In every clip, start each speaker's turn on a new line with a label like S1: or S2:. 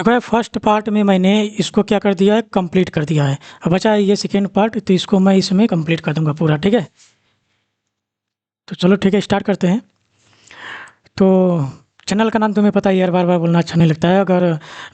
S1: देखो यार, first part में मैंने इसको क्या कर दिया है, कंप्लीट कर दिया है। अब बचा है ये सेकेंड पार्ट, तो इसको मैं इसमें कंप्लीट कर दूंगा पूरा, ठीक है। तो चलो ठीक है, स्टार्ट करते हैं। तो चैनल का नाम तुम्हें पता ही है यार, बार बार बोलना अच्छा नहीं लगता है। अगर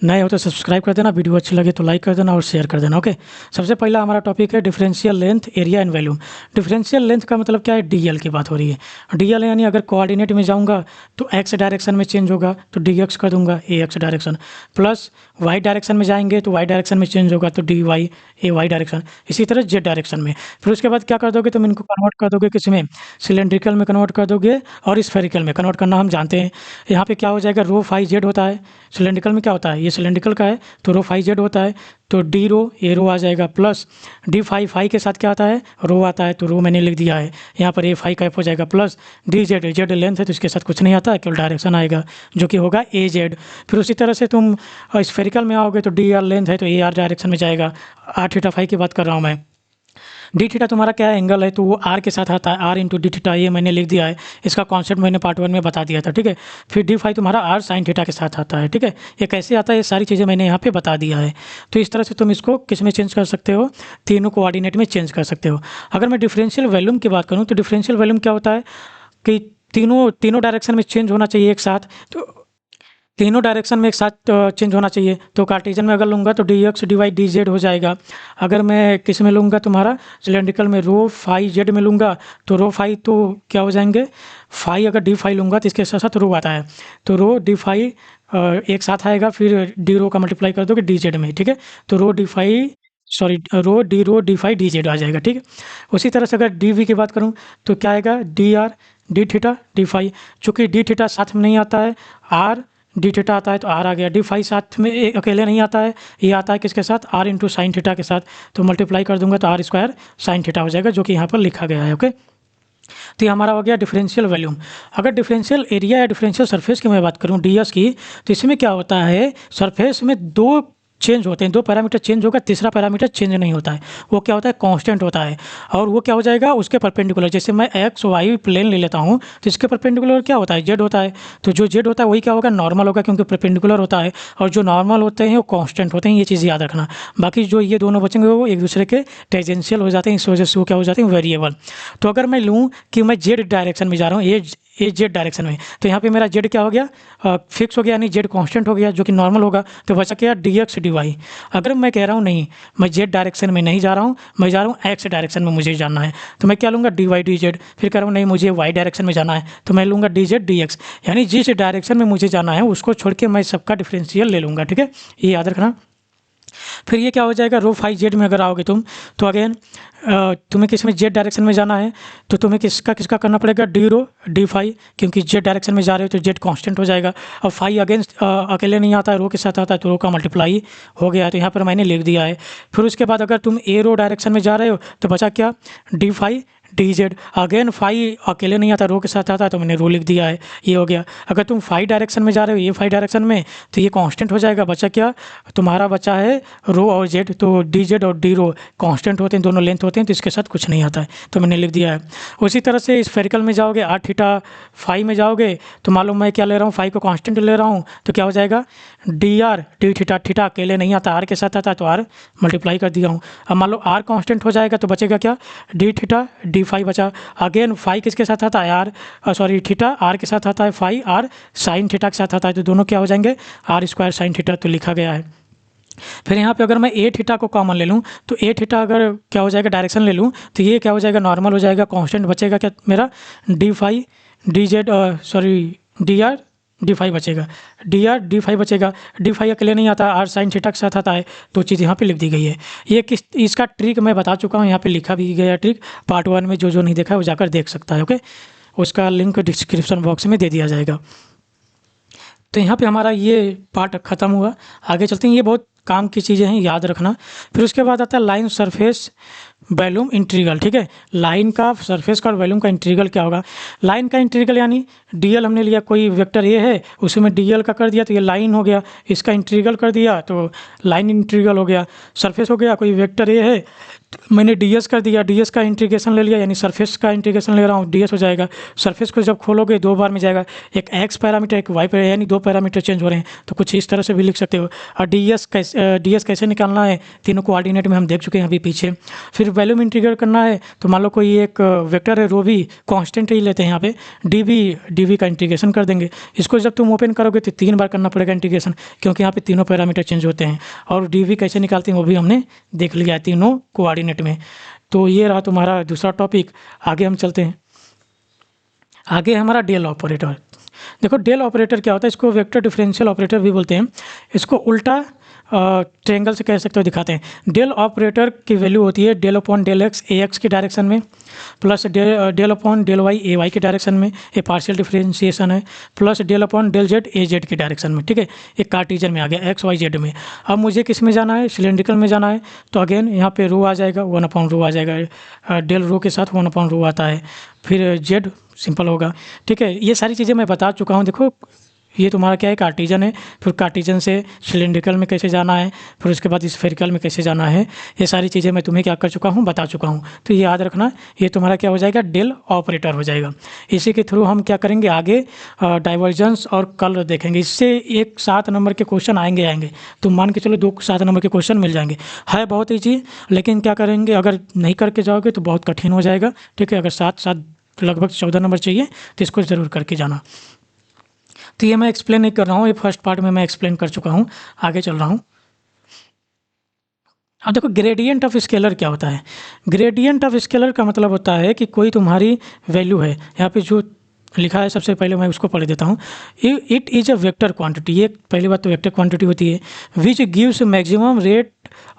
S1: नए हो तो सब्सक्राइब कर देना, वीडियो अच्छी लगे तो लाइक कर देना और शेयर कर देना, ओके। सबसे पहला हमारा टॉपिक है differential length, area and volume. Differential length का मतलब क्या है, डीएल की बात हो रही है। डीएल यानी अगर कोऑर्डिनेट में जाऊंगा तो एक्स डायरेक्शन में चेंज होगा तो डी एक्स कर दूंगा, A X direction. Plus Y direction में जाएंगे तो वाई डायरेक्शन में चेंज होगा तो डी वाई, ए वाई डायरेक्शन। इसी तरह जेड डायरेक्शन में। फिर उसके बाद क्या कर दोगे, तुम इनको कन्वर्ट कर दोगे किस में, सिलेंड्रिकल में कन्वर्ट कर दोगे और स्फेरिकल में कन्वर्ट करना हम जानते हैं। यहाँ पे क्या हो जाएगा, रो फाई जेड होता है। सिलेंड्रिकल में क्या होता है, ये सिलेंड्रिकल का है तो रो फाई जेड होता है, तो डी रो ए रो आ जाएगा। प्लस डी फाई, फाई के साथ क्या आता है, रो आता है, तो रो मैंने लिख दिया है यहाँ पर, ए फाई का एफ हो जाएगा। Plus D z, Z length है तो इसके साथ कुछ नहीं आता है, केवल डायरेक्शन आएगा जो कि होगा ए जेड। फिर उसी तरह से तुम स्फेरिकल में आओगे तो डी आर लेंथ है तो ए आर डायरेक्शन में जाएगा। आर थीटा फाई की बात कर रहा हूँ मैं। डी थीटा तुम्हारा क्या एंगल है, तो वो आर के साथ आता है, आर इंटू डी थीटा, ये मैंने लिख दिया है। इसका कॉन्सेप्ट मैंने पार्ट 1 में बता दिया था, ठीक है। फिर डी फाई तुम्हारा आर साइन थीटा के साथ आता है, ठीक है। ये कैसे आता है, ये सारी चीज़ें मैंने यहाँ पे बता दिया है। तो इस तरह से तुम इसको किस में चेंज कर सकते हो, तीनों कोऑर्डिनेट में चेंज कर सकते हो। अगर मैं डिफरेंशियल वॉल्यूम की बात करूँ तो डिफरेंशियल वॉल्यूम क्या होता है कि तीनों तीनों डायरेक्शन में चेंज होना चाहिए एक साथ। तो तीनों डायरेक्शन में एक साथ चेंज होना चाहिए। तो कार्टेशियन में अगर लूँगा तो d x d y d z हो जाएगा। अगर मैं किस में लूँगा, तुम्हारा सिलेंड्रिकल में रो फाई जेड में लूँगा तो रो फाई तो क्या हो जाएंगे, फाई अगर डी फाई लूँगा तो इसके साथ साथ रो आता है, तो रो डी फाई एक साथ आएगा। फिर डी रो का मल्टीप्लाई कर दोगे डी जेड में, ठीक है। तो rho D phi, sorry, rho D phi d Z आ जाएगा, ठीक है। उसी तरह से अगर डी वी की बात करूँ तो क्या आएगा, d r d theta d phi. चूँकि डी थीटा साथ में नहीं आता है, आर डी थीटा आता है तो आर आ गया। डी फाई साथ में अकेले नहीं आता है, ये आता है किसके साथ, आर इंटू साइन थीटा के साथ। तो मल्टीप्लाई कर दूंगा तो आर स्क्वायर साइन थीटा हो जाएगा, जो कि यहाँ पर लिखा गया है, ओके। तो ये हमारा हो गया डिफरेंशियल वॉल्यूम। अगर डिफरेंशियल एरिया या डिफरेंशियल सरफेस की मैं बात करूँ डी एस की, तो इसमें क्या होता है, सरफेस में दो चेंज होते हैं, दो पैरामीटर चेंज होगा, तीसरा पैरामीटर चेंज नहीं होता है। वो क्या होता है, कांस्टेंट होता है। और वो क्या हो जाएगा, उसके परपेंडिकुलर। जैसे मैं एक्स वाई प्लेन ले लेता हूँ तो इसके परपेंडिकुलर क्या होता है, जेड होता है। तो जो जेड होता है वही क्या होगा, नॉर्मल होगा, क्योंकि परपेंडिकुलर होता है। और जो नॉर्मल होते हैं वो कांस्टेंट होते हैं, ये चीज़ याद रखना। बाकी जो ये दोनों बचेंगे वो एक दूसरे के टेंजेंशियल हो जाते हैं, इस वजह से वो क्या हो जाते हैं, वेरिएबल। तो अगर मैं लूँ कि मैं जेड डायरेक्शन में जा रहा हूँ, ये जेड डायरेक्शन में, तो यहाँ पे मेरा जेड क्या हो गया, फिक्स हो गया, यानी जेड कांस्टेंट हो गया, जो कि नॉर्मल होगा। तो बचा क्या, डी एक्स डी वाई। अगर मैं कह रहा हूँ नहीं, मैं जेड डायरेक्शन में नहीं जा रहा हूँ, मैं जा रहा हूँ एक्स डायरेक्शन में मुझे जाना है, तो मैं क्या लूँगा, डी वाई डी जेड। फिर कह रहा हूँ नहीं, मुझे वाई डायरेक्शन में जाना है, तो मैं लूँगा डी जेड डी एक्स। यानी जिस डायरेक्शन में मुझे जाना है उसको छोड़ के मैं सबका डिफरेंशियल ले लूँगा, ठीक है, ये याद रखना। फिर ये क्या हो जाएगा, रो फाई जेड में अगर आओगे तुम, तो अगेन तुम्हें किस में, जेड डायरेक्शन में जाना है, तो तुम्हें किसका किसका करना पड़ेगा, डी रो डी फाई, क्योंकि जेड डायरेक्शन में जा रहे हो तो जेड कांस्टेंट हो जाएगा। और फाई अगेंस्ट अकेले नहीं आता है, रो के साथ आता है, तो रो का मल्टीप्लाई हो गया है, तो यहाँ पर मैंने लिख दिया है। फिर उसके बाद अगर तुम ए रो डायरेक्शन में जा रहे हो तो बचा क्या, d phi d z. Again phi अकेले नहीं आता, रो के साथ आता है, तो मैंने रो लिख दिया है, ये हो गया। अगर तुम फाई डायरेक्शन में जा रहे हो, ये फाई डायरेक्शन में, तो ये कांस्टेंट हो जाएगा। बचा क्या, तुम्हारा बचा है रो और जेड, तो डी जेड और डी रो कांस्टेंट होते हैं, दोनों लेंथ होते हैं, तो इसके साथ कुछ नहीं आता है, तो मैंने लिख दिया है। उसी तरह से स्फेरिकल में जाओगे, आर थीटा फाई में जाओगे, तो मालूम मैं क्या ले रहा हूँ, फाई को कांस्टेंट ले रहा हूँ, तो क्या हो जाएगा, D r d theta, theta अकेले नहीं आता, आर के साथ आता है, तो आर मल्टीप्लाई कर दिया हूँ। अब मान लो आर कांस्टेंट हो जाएगा तो बचेगा क्या, डी थीटा डी फाई बचा। अगेन फाई किसके साथ आता है, आर, सॉरी थीटा आर के साथ आता है, फाई आर साइन थीटा के साथ आता है, तो दोनों क्या हो जाएंगे, आर स्क्वायर साइन थीटा, तो लिखा गया है। फिर यहाँ पे अगर मैं ए थीटा को कॉमन ले लूँ, तो ए थीटा अगर क्या हो जाएगा, डायरेक्शन ले लूँ, तो ये क्या हो जाएगा, नॉर्मल हो जाएगा, कांस्टेंट बचेगा क्या मेरा, d phi d z, sorry d r d phi बचेगा, डी आर डी फाई बचेगा। डी फाई अकेले नहीं आता, आर साइन थीटा के साथ आता है, तो चीज़ यहाँ पे लिख दी गई है। ये किस, इसका ट्रिक मैं बता चुका हूँ, यहाँ पे लिखा भी गया ट्रिक, पार्ट 1 में। जो नहीं देखा है वो जाकर देख सकता है, ओके। उसका लिंक डिस्क्रिप्शन बॉक्स में दे दिया जाएगा। तो यहाँ पे हमारा ये पार्ट ख़त्म हुआ। आगे चलते हैं, ये बहुत काम की चीज़ें हैं, याद रखना। फिर उसके बाद आता है लाइन सरफेस वॉल्यूम इंटीग्रल, ठीक है। लाइन का, सरफेस का और वॉल्यूम का इंटीग्रल क्या होगा? लाइन का इंटीग्रल यानी डीएल हमने लिया, कोई वेक्टर ए है उसमें डीएल का कर दिया तो ये लाइन हो गया, इसका इंटीग्रल कर दिया तो लाइन इंटीग्रल हो गया। सरफेस हो गया, कोई वेक्टर ए है मैंने डीएस कर दिया, डीएस का इंटीग्रेशन ले लिया यानी सरफेस का इंटीग्रेशन ले रहा हूँ, डीएस हो जाएगा। सरफेस को जब खोलोगे दो बार में जाएगा, एक एक्स पैरामीटर एक वाई पैरामीटर, यानी दो पैरामीटर चेंज हो रहे हैं, तो कुछ इस तरह से भी लिख सकते हो। और डीएस कैसे निकालना है, तीनों कोऑर्डिनेट में हम देख चुके हैं अभी पीछे। फिर वॉल्यूम इंटीग्रेट करना है तो मान लो कोई एक वेक्टर है रो भी, कॉन्स्टेंट ही लेते हैं यहाँ पे, डी का इंटीग्रेशन कर देंगे। इसको जब तुम ओपन करोगे तो 3 बार करना पड़ेगा इंटीग्रेशन, क्योंकि यहाँ पे तीनों पैरामीटर चेंज होते हैं। और डी कैसे निकालते हैं वो भी हमने देख लिया है तीनों कोऑर्डिनेट में। तो ये रहा तुम्हारा दूसरा टॉपिक। आगे हम चलते हैं। आगे हमारा डेल ऑपरेटर। देखो डेल ऑपरेटर क्या होता है, इसको वेक्टर डिफरेंशियल ऑपरेटर भी बोलते हैं। इसको उल्टा ट्रायंगल से कह सकते हो, दिखाते हैं। डेल ऑपरेटर की वैल्यू होती है डेल अपॉन डेल एक्स ए एक्स की डायरेक्शन में, plus del upon del Y ए वाई की डायरेक्शन में, ये पार्शियल डिफरेंशिएशन है, plus del upon del Z A Z की डायरेक्शन में, ठीक है। एक कार्टीजन में आ गया एक्स वाई जेड में। अब मुझे किस में जाना है, सिलेंड्रिकल में जाना है, तो अगेन यहाँ पे रो आ जाएगा, 1/रो आ जाएगा, डेल रो के साथ 1/रो आता है। फिर जेड सिंपल होगा, ठीक है। ये सारी चीज़ें मैं बता चुका हूँ। देखो ये तुम्हारा क्या है, कार्टीजन है, फिर कार्टीजन से सिलेंड्रिकल में कैसे जाना है, फिर उसके बाद स्फेरिकल में कैसे जाना है, ये सारी चीज़ें मैं तुम्हें क्या कर चुका हूँ, बता चुका हूँ। तो ये याद रखना, ये तुम्हारा क्या हो जाएगा, डेल ऑपरेटर हो जाएगा। इसी के थ्रू हम क्या करेंगे आगे, डाइवर्जेंस और कर्ल देखेंगे। इससे एक 7 नंबर के क्वेश्चन आएंगे। तो मान के चलो 2 7 नंबर के क्वेश्चन मिल जाएंगे। है बहुत ईजी, लेकिन क्या करेंगे, अगर नहीं करके जाओगे तो बहुत कठिन हो जाएगा, ठीक है। अगर 7 लगभग 14 नंबर चाहिए तो इसको ज़रूर करके जाना। तो ये मैं एक्सप्लेन नहीं कर रहा हूँ, ये फर्स्ट पार्ट में मैं एक्सप्लेन कर चुका हूँ। आगे चल रहा हूँ। अब देखो ग्रेडियंट ऑफ स्केलर क्या होता है। ग्रेडियंट ऑफ स्केलर का मतलब होता है कि कोई तुम्हारी वैल्यू है, यहाँ पे जो लिखा है सबसे पहले मैं उसको पढ़ देता हूँ। It is a vector quantity, ये पहली बात तो वेक्टर क्वांटिटी होती है, which gives maximum rate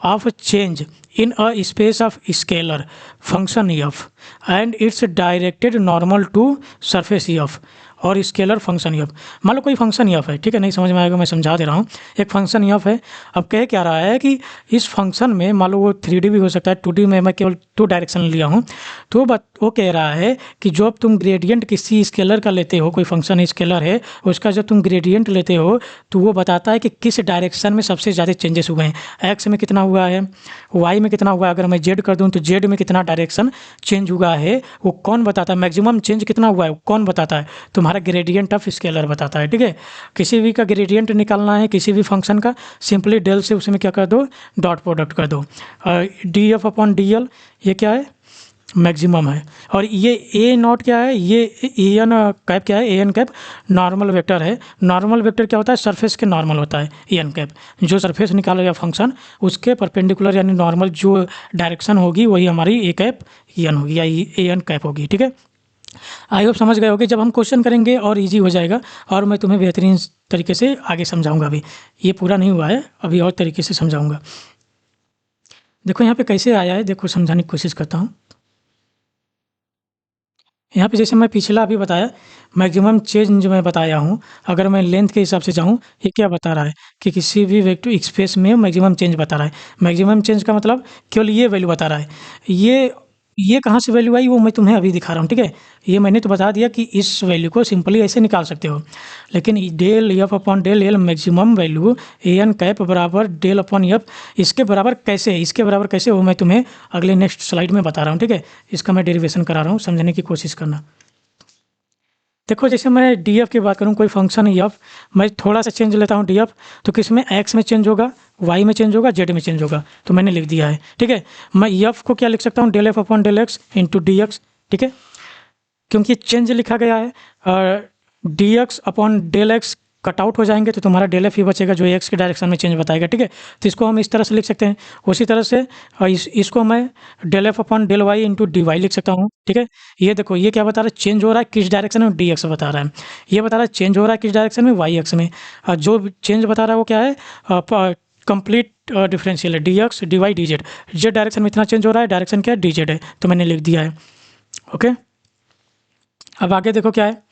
S1: of change in a space of scalar function f and its directed normal to surface f और स्केलर फंक्शन एफ। मान लो कोई फंक्शन एफ है, ठीक है, नहीं समझ में आएगा मैं समझा दे रहा हूँ। एक फंक्शन एफ है, अब कह क्या रहा है कि इस फंक्शन में मान लो वो 3D भी हो सकता है, 2D में मैं केवल 2 डायरेक्शन लिया हूँ। तो वो कह रहा है कि जब तुम ग्रेडियंट किसी स्केलर का लेते हो, कोई फंक्शन स्केलर है, उसका जब तुम ग्रेडियंट लेते हो तो वो बताता है कि किस डायरेक्शन में सबसे ज़्यादा चेंजेस हुए हैं। एक्स में कितना हुआ है, वाई में कितना हुआ है, अगर मैं जेड कर दूँ तो जेड में कितना डायरेक्शन चेंज हुआ है वो कौन बताता है, मैक्सिमम चेंज कितना हुआ है वो कौन बताता है, तुम्हारा ग्रेडियंट ऑफ स्केलर बताता है, ठीक है। किसी भी का ग्रेडियंट निकालना है किसी भी फंक्शन का, सिंपली डेल से उसमें क्या कर दो, डॉट प्रोडक्ट कर दो। D F upon d L ये क्या है, मैक्सिमम है। और ये ए नॉट क्या है, ये ए एन कैप क्या है, ए एन कैप नॉर्मल वेक्टर है। नॉर्मल वेक्टर क्या होता है, सरफेस के नॉर्मल होता है ए एन कैप, जो सरफेस निकाला गया फंक्शन उसके परपेंडिकुलर यानी नॉर्मल जो डायरेक्शन होगी वही हमारी ए कैप ए एन होगी या ए एन कैप होगी, ठीक है। आई होप समझ गए होगे। जब हम क्वेश्चन करेंगे और इजी हो जाएगा और मैं तुम्हें बेहतरीन तरीके से आगे समझाऊंगा। अभी ये पूरा नहीं हुआ है, अभी और तरीके से समझाऊंगा। देखो यहाँ पे कैसे आया है, देखो समझाने की कोशिश करता हूँ। यहाँ पे जैसे मैं पिछला अभी बताया मैक्सिमम चेंज जो मैं बताया हूँ, अगर मैं लेंथ के हिसाब से जाऊँ, ये क्या बता रहा है कि किसी भी वेक्टर स्पेस में मैक्सिमम चेंज बता रहा है। मैक्सिमम चेंज का मतलब केवल ये वैल्यू बता रहा है। ये कहाँ से वैल्यू आई वो मैं तुम्हें अभी दिखा रहा हूँ, ठीक है। ये मैंने तो बता दिया कि इस वैल्यू को सिंपली ऐसे निकाल सकते हो, लेकिन del F upon del L maximum value A N cap बराबर डेल अपॉन एफ, इसके बराबर कैसे वो मैं तुम्हें अगले नेक्स्ट स्लाइड में बता रहा हूँ, ठीक है। इसका मैं डेरिवेशन करा रहा हूँ, समझने की कोशिश करना। देखो जैसे मैं डी एफ की बात करूँ, कोई फंक्शन है एफ, मैं थोड़ा सा चेंज लेता हूँ डी एफ, तो किस में, एक्स में चेंज होगा, वाई में चेंज होगा, जेड में चेंज होगा, तो मैंने लिख दिया है, ठीक है। मैं एफ को क्या लिख सकता हूँ, del F upon del x into d x, ठीक है, क्योंकि चेंज लिखा गया है। और d x upon del x cut out हो जाएंगे तो तुम्हारा डेल एफ ही बचेगा जो एक्स के डायरेक्शन में चेंज बताएगा, ठीक है। तो इसको हम इस तरह से लिख सकते हैं। उसी तरह से इसको मैं del F upon del y into d y लिख सकता हूँ, ठीक है। ये देखो ये क्या बता रहा है, चेंज हो रहा है किस डायरेक्शन में, डी एक्स बता रहा है। ये बता रहा है चेंज हो रहा है किस डायरेक्शन में, वाई एक्स में। जो चेंज बता रहा है वो क्या है, कंप्लीट डिफरेंशियल है, d x d y d z. Z direction में इतना चेंज हो रहा है, डायरेक्शन क्या है, डी जेड है, तो मैंने लिख दिया है, ओके। अब आगे देखो क्या है,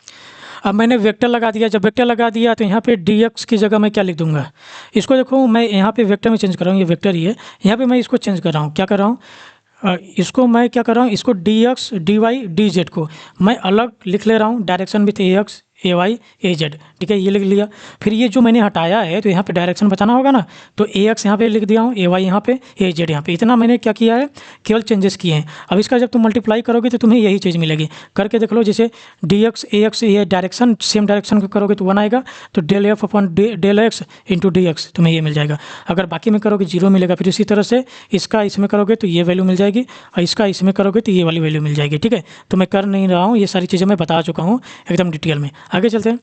S1: अब मैंने वेक्टर लगा दिया। जब वेक्टर लगा दिया तो यहाँ पे डी एक्स की जगह मैं क्या लिख दूंगा, इसको देखो मैं यहाँ पे वेक्टर में चेंज कर रहा हूँ, ये वेक्टर ही है, यहाँ पे मैं इसको चेंज कर रहा हूँ, क्या कर रहा हूँ, इसको मैं क्या कर रहा हूँ, इसको d x d y d z को मैं अलग लिख ले रहा हूँ, direction with a x A Y A z, ठीक है, ये लिख लिया। फिर ये जो मैंने हटाया है तो यहाँ पे डायरेक्शन बताना होगा ना, तो ए एक्स यहाँ पे लिख दिया हूँ, ए वाई यहाँ पे, ए जेड यहाँ पे, इतना मैंने क्या किया है, केवल चेंजेस किए हैं। अब इसका जब तुम मल्टीप्लाई करोगे तो तुम्हें यही चीज़ मिलेगी। करके देख लो, जैसे डी एक्स ये डायरेक्शन सेम डायरेक्शन को करोगे तो 1 आएगा, तो del F upon del x into d x तुम्हें ये मिल जाएगा। अगर बाकी में करोगे 0 मिलेगा। फिर इसी तरह से इसका इसमें करोगे तो ये वैल्यू मिल जाएगी, और इसका इसमें करोगे तो ये वाली वैल्यू मिल जाएगी, ठीक है। तो मैं कर नहीं रहा हूँ, ये सारी चीज़ें मैं बता चुका हूँ एकदम डिटेल में। आगे चलते हैं।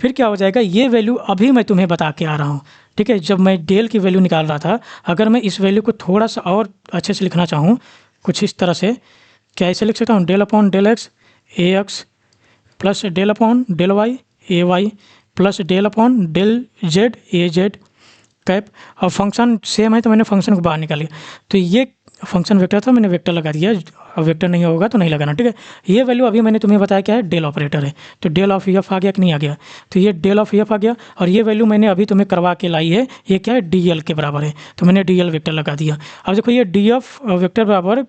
S1: फिर क्या हो जाएगा, ये वैल्यू अभी मैं तुम्हें बता के आ रहा हूँ, ठीक है। जब मैं डेल की वैल्यू निकाल रहा था, अगर मैं इस वैल्यू को थोड़ा सा और अच्छे से लिखना चाहूँ, कुछ इस तरह से, क्या ऐसे लिख सकता हूँ, del upon del x A x plus del upon del Y A y plus del upon del Z A z cap. और फंक्शन सेम है तो मैंने फंक्शन को बाहर निकाल लिया, तो ये फंक्शन वेक्टर था, मैंने वेक्टर लगा दिया। अब वेक्टर नहीं होगा तो नहीं लगाना, ठीक है। ये वैल्यू अभी मैंने तुम्हें बताया क्या है, डेल ऑपरेटर है, तो डेल ऑफ एफ आ गया कि नहीं आ गया, तो ये डेल ऑफ एफ आ गया। और ये वैल्यू मैंने अभी तुम्हें करवा के लाई है, ये क्या है, डी एल के बराबर है, तो मैंने डी एल वेक्टर लगा दिया। अब देखो ये डी एफ वेक्टर बराबर,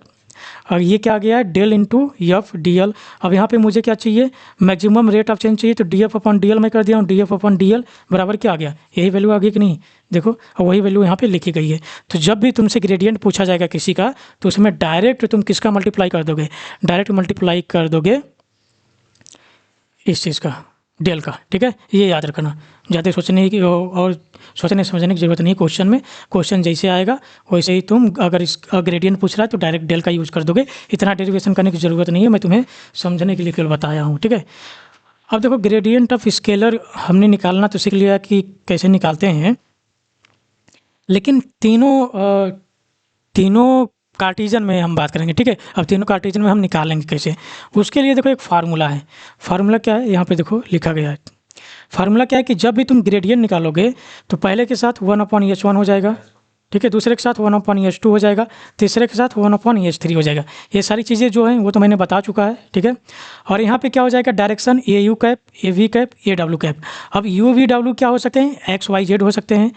S1: और ये क्या आ गया है, del into f d l. अब यहाँ पे मुझे क्या चाहिए, मैक्सिमम रेट ऑफ चेंज चाहिए, तो D F upon d L मैं कर दिया हूँ, D F upon d L बराबर क्या आ गया, यही वैल्यू आ गई कि नहीं, देखो। और वही वैल्यू यहाँ पे लिखी गई है। तो जब भी तुमसे ग्रेडियंट पूछा जाएगा किसी का, तो उसमें डायरेक्ट तुम किसका मल्टीप्लाई कर दोगे, डायरेक्ट मल्टीप्लाई कर दोगे इस चीज़ का, डेल का, ठीक है। ये याद रखना, ज़्यादा सोचने की और सोचने समझने की ज़रूरत नहीं। क्वेश्चन में क्वेश्चन जैसे आएगा वैसे ही तुम, अगर इस ग्रेडियंट पूछ रहा है तो डायरेक्ट डेल का यूज़ कर दोगे, इतना डेरिवेशन करने की ज़रूरत नहीं है, मैं तुम्हें समझने के लिए केवल बताया हूँ, ठीक है। अब देखो ग्रेडियंट ऑफ स्केलर हमने निकालना तो सीख लिया कि कैसे निकालते हैं, लेकिन तीनों कार्टेशियन में हम बात करेंगे, ठीक है। अब तीनों कार्टेशियन में हम निकालेंगे कैसे, उसके लिए देखो एक फार्मूला है। फार्मूला क्या है, यहाँ पे देखो लिखा गया है। फार्मूला क्या है कि जब भी तुम ग्रेडियंट निकालोगे तो पहले के साथ 1/h1 हो जाएगा, ठीक है, दूसरे के साथ 1/h2 हो जाएगा, तीसरे के साथ 1/h3 हो जाएगा। ये सारी चीज़ें जो हैं वो तो मैंने बता चुका है, ठीक है। और यहाँ पे क्या हो जाएगा, direction A U cap, A V cap, A W cap. अब यू वी डब्ल्यू क्या हो सकते हैं, एक्स वाई जेड हो सकते हैं।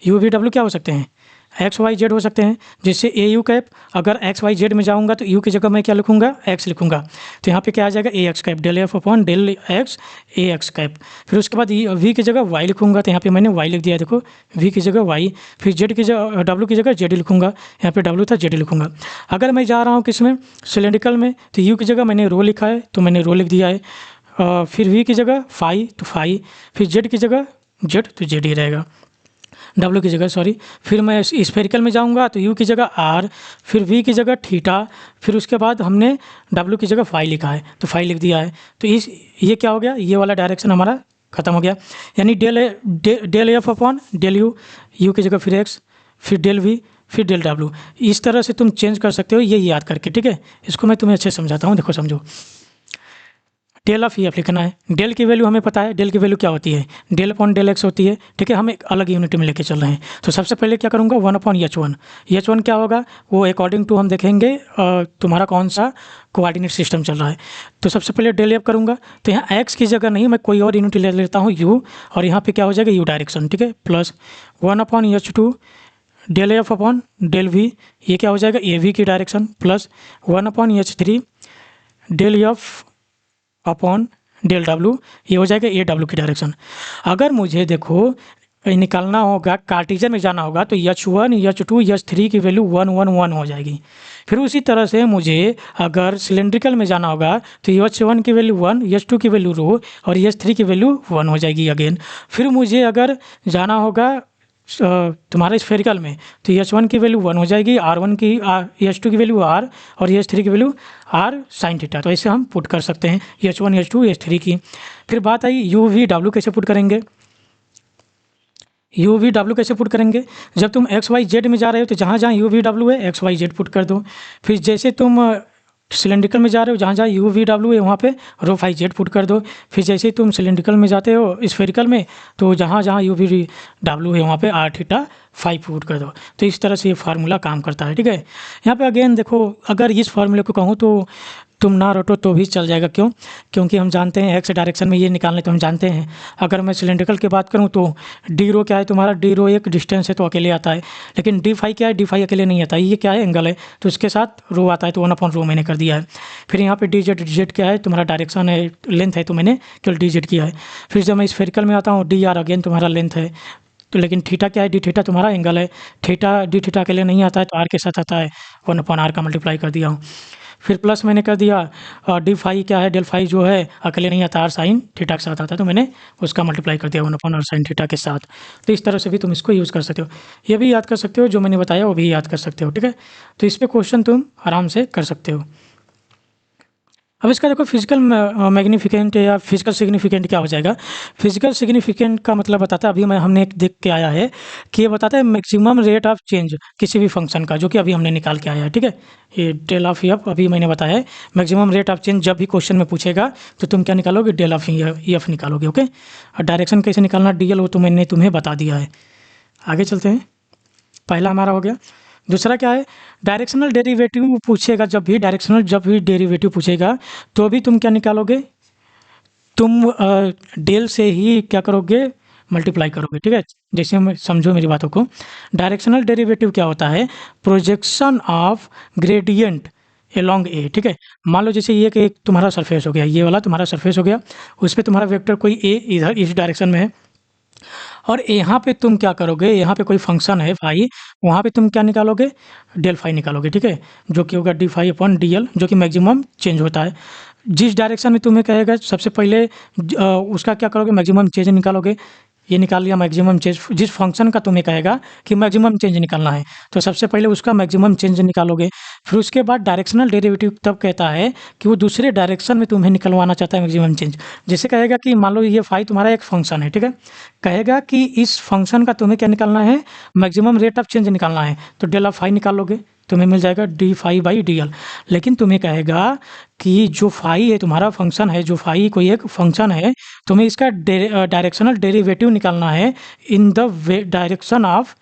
S1: यू वी डब्ल्यू क्या हो सकते हैं, एक्स वाई जेड हो सकते हैं। जैसे ए यू कैप, अगर एक्स वाई जेड में जाऊंगा तो यू की जगह मैं क्या लिखूंगा, एक्स लिखूंगा, तो यहाँ पे क्या आ जाएगा, A x cap, del F upon del x A x cap. फिर उसके बाद वी की जगह वाई लिखूंगा, तो यहाँ पे मैंने वाई लिख दिया, देखो वी की जगह वाई। फिर जेड की जगह, डब्ल्यू की जगह जेड लिखूंगा, यहाँ पे डब्ल्यू था जेड लिखूंगा। अगर मैं जा रहा हूँ किस में, सिलेंड्रिकल में, तो यू की जगह मैंने रो लिखा है तो मैंने रो लिख दिया है। फिर वी की जगह फाई तो फाई, फिर जेड की जगह जेड तो जेड ही रहेगा, डब्ल्यू की जगह सॉरी। फिर मैं स्फेरिकल में जाऊंगा तो यू की जगह आर, फिर वी की जगह थीटा, फिर उसके बाद हमने डब्ल्यू की जगह फाई लिखा है तो फाई लिख दिया है। तो ये क्या हो गया, ये वाला डायरेक्शन हमारा खत्म हो गया, यानी del F upon del u, u की जगह फिर एक्स, फिर डेल वी, फिर डेल डब्ल्यू। इस तरह से तुम चेंज कर सकते हो, ये याद करके, ठीक है। इसको मैं तुम्हें अच्छे से समझाता हूँ, देखो समझो। डेल ऑफ एफ लिखना है, डेल की वैल्यू हमें पता है, डेल की वैल्यू क्या होती है, डेल अपॉन डेल एक्स होती है, ठीक है। हम एक अलग यूनिट में लेके चल रहे हैं, तो सबसे पहले क्या करूँगा, 1/h1। h1 क्या होगा, वो अकॉर्डिंग टू हम देखेंगे तुम्हारा कौन सा कोऑर्डिनेट सिस्टम चल रहा है। तो सबसे पहले डेल एफ करूँगा, तो यहाँ एक्स की जगह नहीं, मैं कोई और यूनिट ले लेता हूँ यू, और यहाँ पे क्या हो जाएगा, यू डायरेक्शन, ठीक है, plus 1/h2 del F upon del v, ये क्या हो जाएगा, ए वी की direction, plus 1/h3 del F upon del डब्ल्यू, ये हो जाएगा ए डब्ल्यू की डायरेक्शन। अगर मुझे देखो निकालना होगा, कार्टेशियन में जाना होगा, तो H1 H2 H3 की वैल्यू 1 1 1 हो जाएगी। फिर उसी तरह से मुझे अगर सिलेंड्रिकल में जाना होगा तो H1 की वैल्यू 1, H2 की वैल्यू रो, और H3 की वैल्यू 1 हो जाएगी अगेन। फिर मुझे अगर जाना होगा तुम्हारे स्फेरिकल में, तो H1 की वैल्यू 1 हो जाएगी, R1 की H2 की वैल्यू R, और H3 की वैल्यू R साइन थीटा। तो ऐसे हम पुट कर सकते हैं H1 H2 H3 की। फिर बात आई यू वी डब्ल्यू कैसे पुट करेंगे, यू वी डब्ल्यू कैसे पुट करेंगे, जब तुम एक्स वाई जेड में जा रहे हो तो जहाँ जहाँ यू वी डब्ल्यू है एक्स वाई जेड पुट कर दो। फिर जैसे तुम सिलेंड्रिकल में जा रहे हो, जहाँ जहाँ यू वी डब्ल्यू है वहाँ पे रो फाई जेड पुट कर दो। फिर जैसे ही तुम सिलेंड्रिकल में जाते हो स्फेरिकल में, तो जहाँ जहाँ यू वी डब्ल्यू है वहाँ पे आर थीटा फाई पुट कर दो। तो इस तरह से ये फार्मूला काम करता है, ठीक है। यहाँ पे अगेन देखो, अगर इस फार्मूले को कहूँ तो तुम ना रटो तो भी चल जाएगा। क्यों? क्योंकि हम जानते हैं एक्स डायरेक्शन में ये निकालने तो हम जानते हैं। अगर मैं सिलेंड्रिकल की बात करूँ तो डी रो क्या है तुम्हारा, डी रो एक डिस्टेंस है तो अकेले आता है, लेकिन डी फाई क्या है, डी फाई अकेले नहीं आता है। ये क्या है, एंगल है, तो इसके साथ रो आता है, तो 1/रो मैंने कर दिया है। फिर यहाँ पे डी जेड क्या है, तुम्हारा डायरेक्शन है, लेंथ है, तो मैंने केवल डी जेड किया है। फिर जब मैं स्फेरिकल में आता हूँ, डी आर अगेन तुम्हारा लेंथ है, तो लेकिन थीटा क्या है, डी थीटा तुम्हारा एंगल है, थीटा डी थीटा के लिए नहीं आता है, तो आर के साथ आता है, 1/r का मल्टीप्लाई कर दिया हूँ। फिर प्लस मैंने कर दिया, और डी फाई क्या है, डेल फाई जो है अकेले नहीं आता, आर साइन थीटा के साथ आता है, तो मैंने उसका मल्टीप्लाई कर दिया 1/r साइन थीटा के साथ। तो इस तरह से भी तुम इसको यूज़ कर सकते हो, ये भी याद कर सकते हो, जो मैंने बताया वो भी याद कर सकते हो, ठीक है। तो इस पर क्वेश्चन तुम आराम से कर सकते हो। अब इसका देखो फिजिकल मैग्नीफिकेंट या फिजिकल सिग्निफिकेंट क्या हो जाएगा। फिजिकल सिग्निफिकेंट का मतलब बताता है, अभी हमने एक देख के आया है कि ये बताता है मैक्सिमम रेट ऑफ चेंज किसी भी फंक्शन का, जो कि अभी हमने निकाल के आया है, ठीक है। ये डेल ऑफ एफ अभी मैंने बताया है, मैक्सिमम रेट ऑफ चेंज जब भी क्वेश्चन में पूछेगा तो तुम क्या निकालोगे, डेल ऑफ एफ निकालोगे, ओके। और डायरेक्शन कैसे निकालना, डी एल, वो तो मैंने तुम्हें बता दिया है। आगे चलते हैं, पहला हमारा हो गया। दूसरा क्या है, डायरेक्शनल डेरिवेटिव पूछेगा, जब भी डेरिवेटिव पूछेगा तो भी तुम क्या निकालोगे, तुम डेल से ही क्या करोगे, मल्टीप्लाई करोगे, ठीक है। जैसे हम समझो मेरी बातों को, डायरेक्शनल डेरिवेटिव क्या होता है, projection of gradient along A, ठीक है। मान लो जैसे ये कि एक तुम्हारा सरफेस हो गया, ये वाला तुम्हारा सरफेस हो गया, उस पर तुम्हारा वेक्टर कोई ए इधर इस डायरेक्शन में है, और यहाँ पे तुम क्या करोगे, यहाँ पे कोई फंक्शन है फाई, वहाँ पे तुम क्या निकालोगे, डेल फाई निकालोगे, ठीक है, जो कि होगा d phi upon d l, जो कि मैक्सिमम चेंज होता है। जिस डायरेक्शन में तुम्हें कहेगा सबसे पहले उसका क्या करोगे, मैक्सिमम चेंज निकालोगे। ये निकाल लिया मैक्सिमम चेंज, जिस फंक्शन का तुम्हें कहेगा कि मैक्सिमम चेंज निकालना है, तो सबसे पहले उसका मैक्सिमम चेंज निकालोगे। फिर उसके बाद डायरेक्शनल डेरिवेटिव तब कहता है कि वो दूसरे डायरेक्शन में तुम्हें निकलवाना चाहता है मैक्सिमम चेंज। जैसे कहेगा कि मान लो ये फाई तुम्हारा एक फंक्शन है, ठीक है, कहेगा कि इस फंक्शन का तुम्हें क्या निकालना है, मैक्सिमम रेट ऑफ चेंज निकालना है, तो डेल ऑफ फाई निकालोगे, तुम्हें मिल जाएगा d phi by d l. लेकिन तुम्हें कहेगा कि जो फाई है तुम्हारा फंक्शन है, जो फाई कोई एक फंक्शन है, तुम्हें इसका डायरेक्शनल डेरिवेटिव निकालना है in the direction of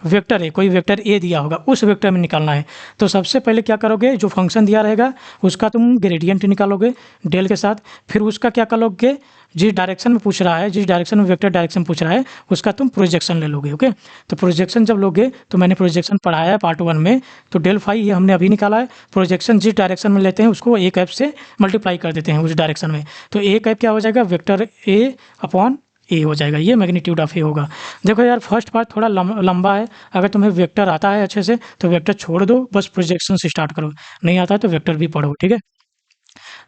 S1: vector है, कोई वेक्टर ए दिया होगा उस वेक्टर में निकालना है। तो सबसे पहले क्या करोगे, जो फंक्शन दिया रहेगा उसका तुम ग्रेडियंट निकालोगे डेल के साथ, फिर उसका क्या करोगे, जिस डायरेक्शन में पूछ रहा है, जिस डायरेक्शन में वेक्टर डायरेक्शन पूछ रहा है उसका तुम प्रोजेक्शन ले लोगे, ओके। तो प्रोजेक्शन जब लोगे, तो मैंने प्रोजेक्शन पढ़ाया है पार्ट 1 में, तो डेल फाई ये हमने अभी निकाला है। प्रोजेक्शन जिस डायरेक्शन में लेते हैं उसको ए कैप से मल्टीप्लाई कर देते हैं उस डायरेक्शन में, तो ए कैप क्या हो जाएगा, वेक्टर ए अपॉन ए हो जाएगा, ये मैग्नीट्यूड ऑफ ए होगा। देखो यार फर्स्ट पार्ट थोड़ा लंबा है, अगर तुम्हें वेक्टर आता है अच्छे से तो वेक्टर छोड़ दो, बस प्रोजेक्शन से स्टार्ट करो, नहीं आता है तो वेक्टर भी पढ़ो, ठीक है।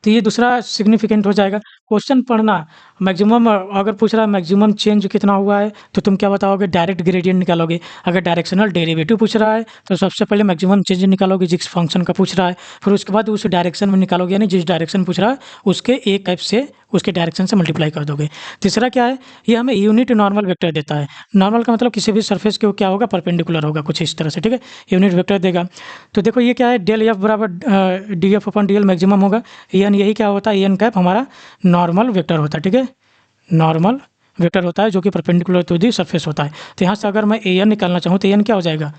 S1: तो ये दूसरा सिग्निफिकेंट हो जाएगा। क्वेश्चन पढ़ना, मैक्सिमम अगर पूछ रहा है मैक्सिमम चेंज कितना हुआ है, तो तुम क्या बताओगे, डायरेक्ट ग्रेडियंट निकालोगे। अगर डायरेक्शनल डेरिवेटिव पूछ रहा है तो सबसे पहले मैक्सिमम चेंज निकालोगे जिस फंक्शन का पूछ रहा है, फिर उसके बाद उस डायरेक्शन में निकालोगे, यानी जिस डायरेक्शन पूछ रहा है उसके एक कैप से उसके डायरेक्शन से मल्टीप्लाई कर दोगे। तीसरा क्या है, ये हमें यूनिट नॉर्मल वेक्टर देता है। नॉर्मल का मतलब किसी भी सरफेस के क्या होगा, परपेंडिकुलर होगा कुछ इस तरह से, ठीक है, यूनिट वेक्टर देगा। तो देखो ये क्या है, डेल एफ बराबर डी एफ अपन डी एल मैक्सिमम होगा, एन यही क्या होता है, एन कैप हमारा नॉर्मल वेक्टर होता है, ठीक है, नॉर्मल वेक्टर होता है जो कि परपेंडिकुलर टू दी सरफेस होता है। तो यहाँ से अगर मैं ए एन निकालना चाहूँ तो एन क्या हो जाएगा,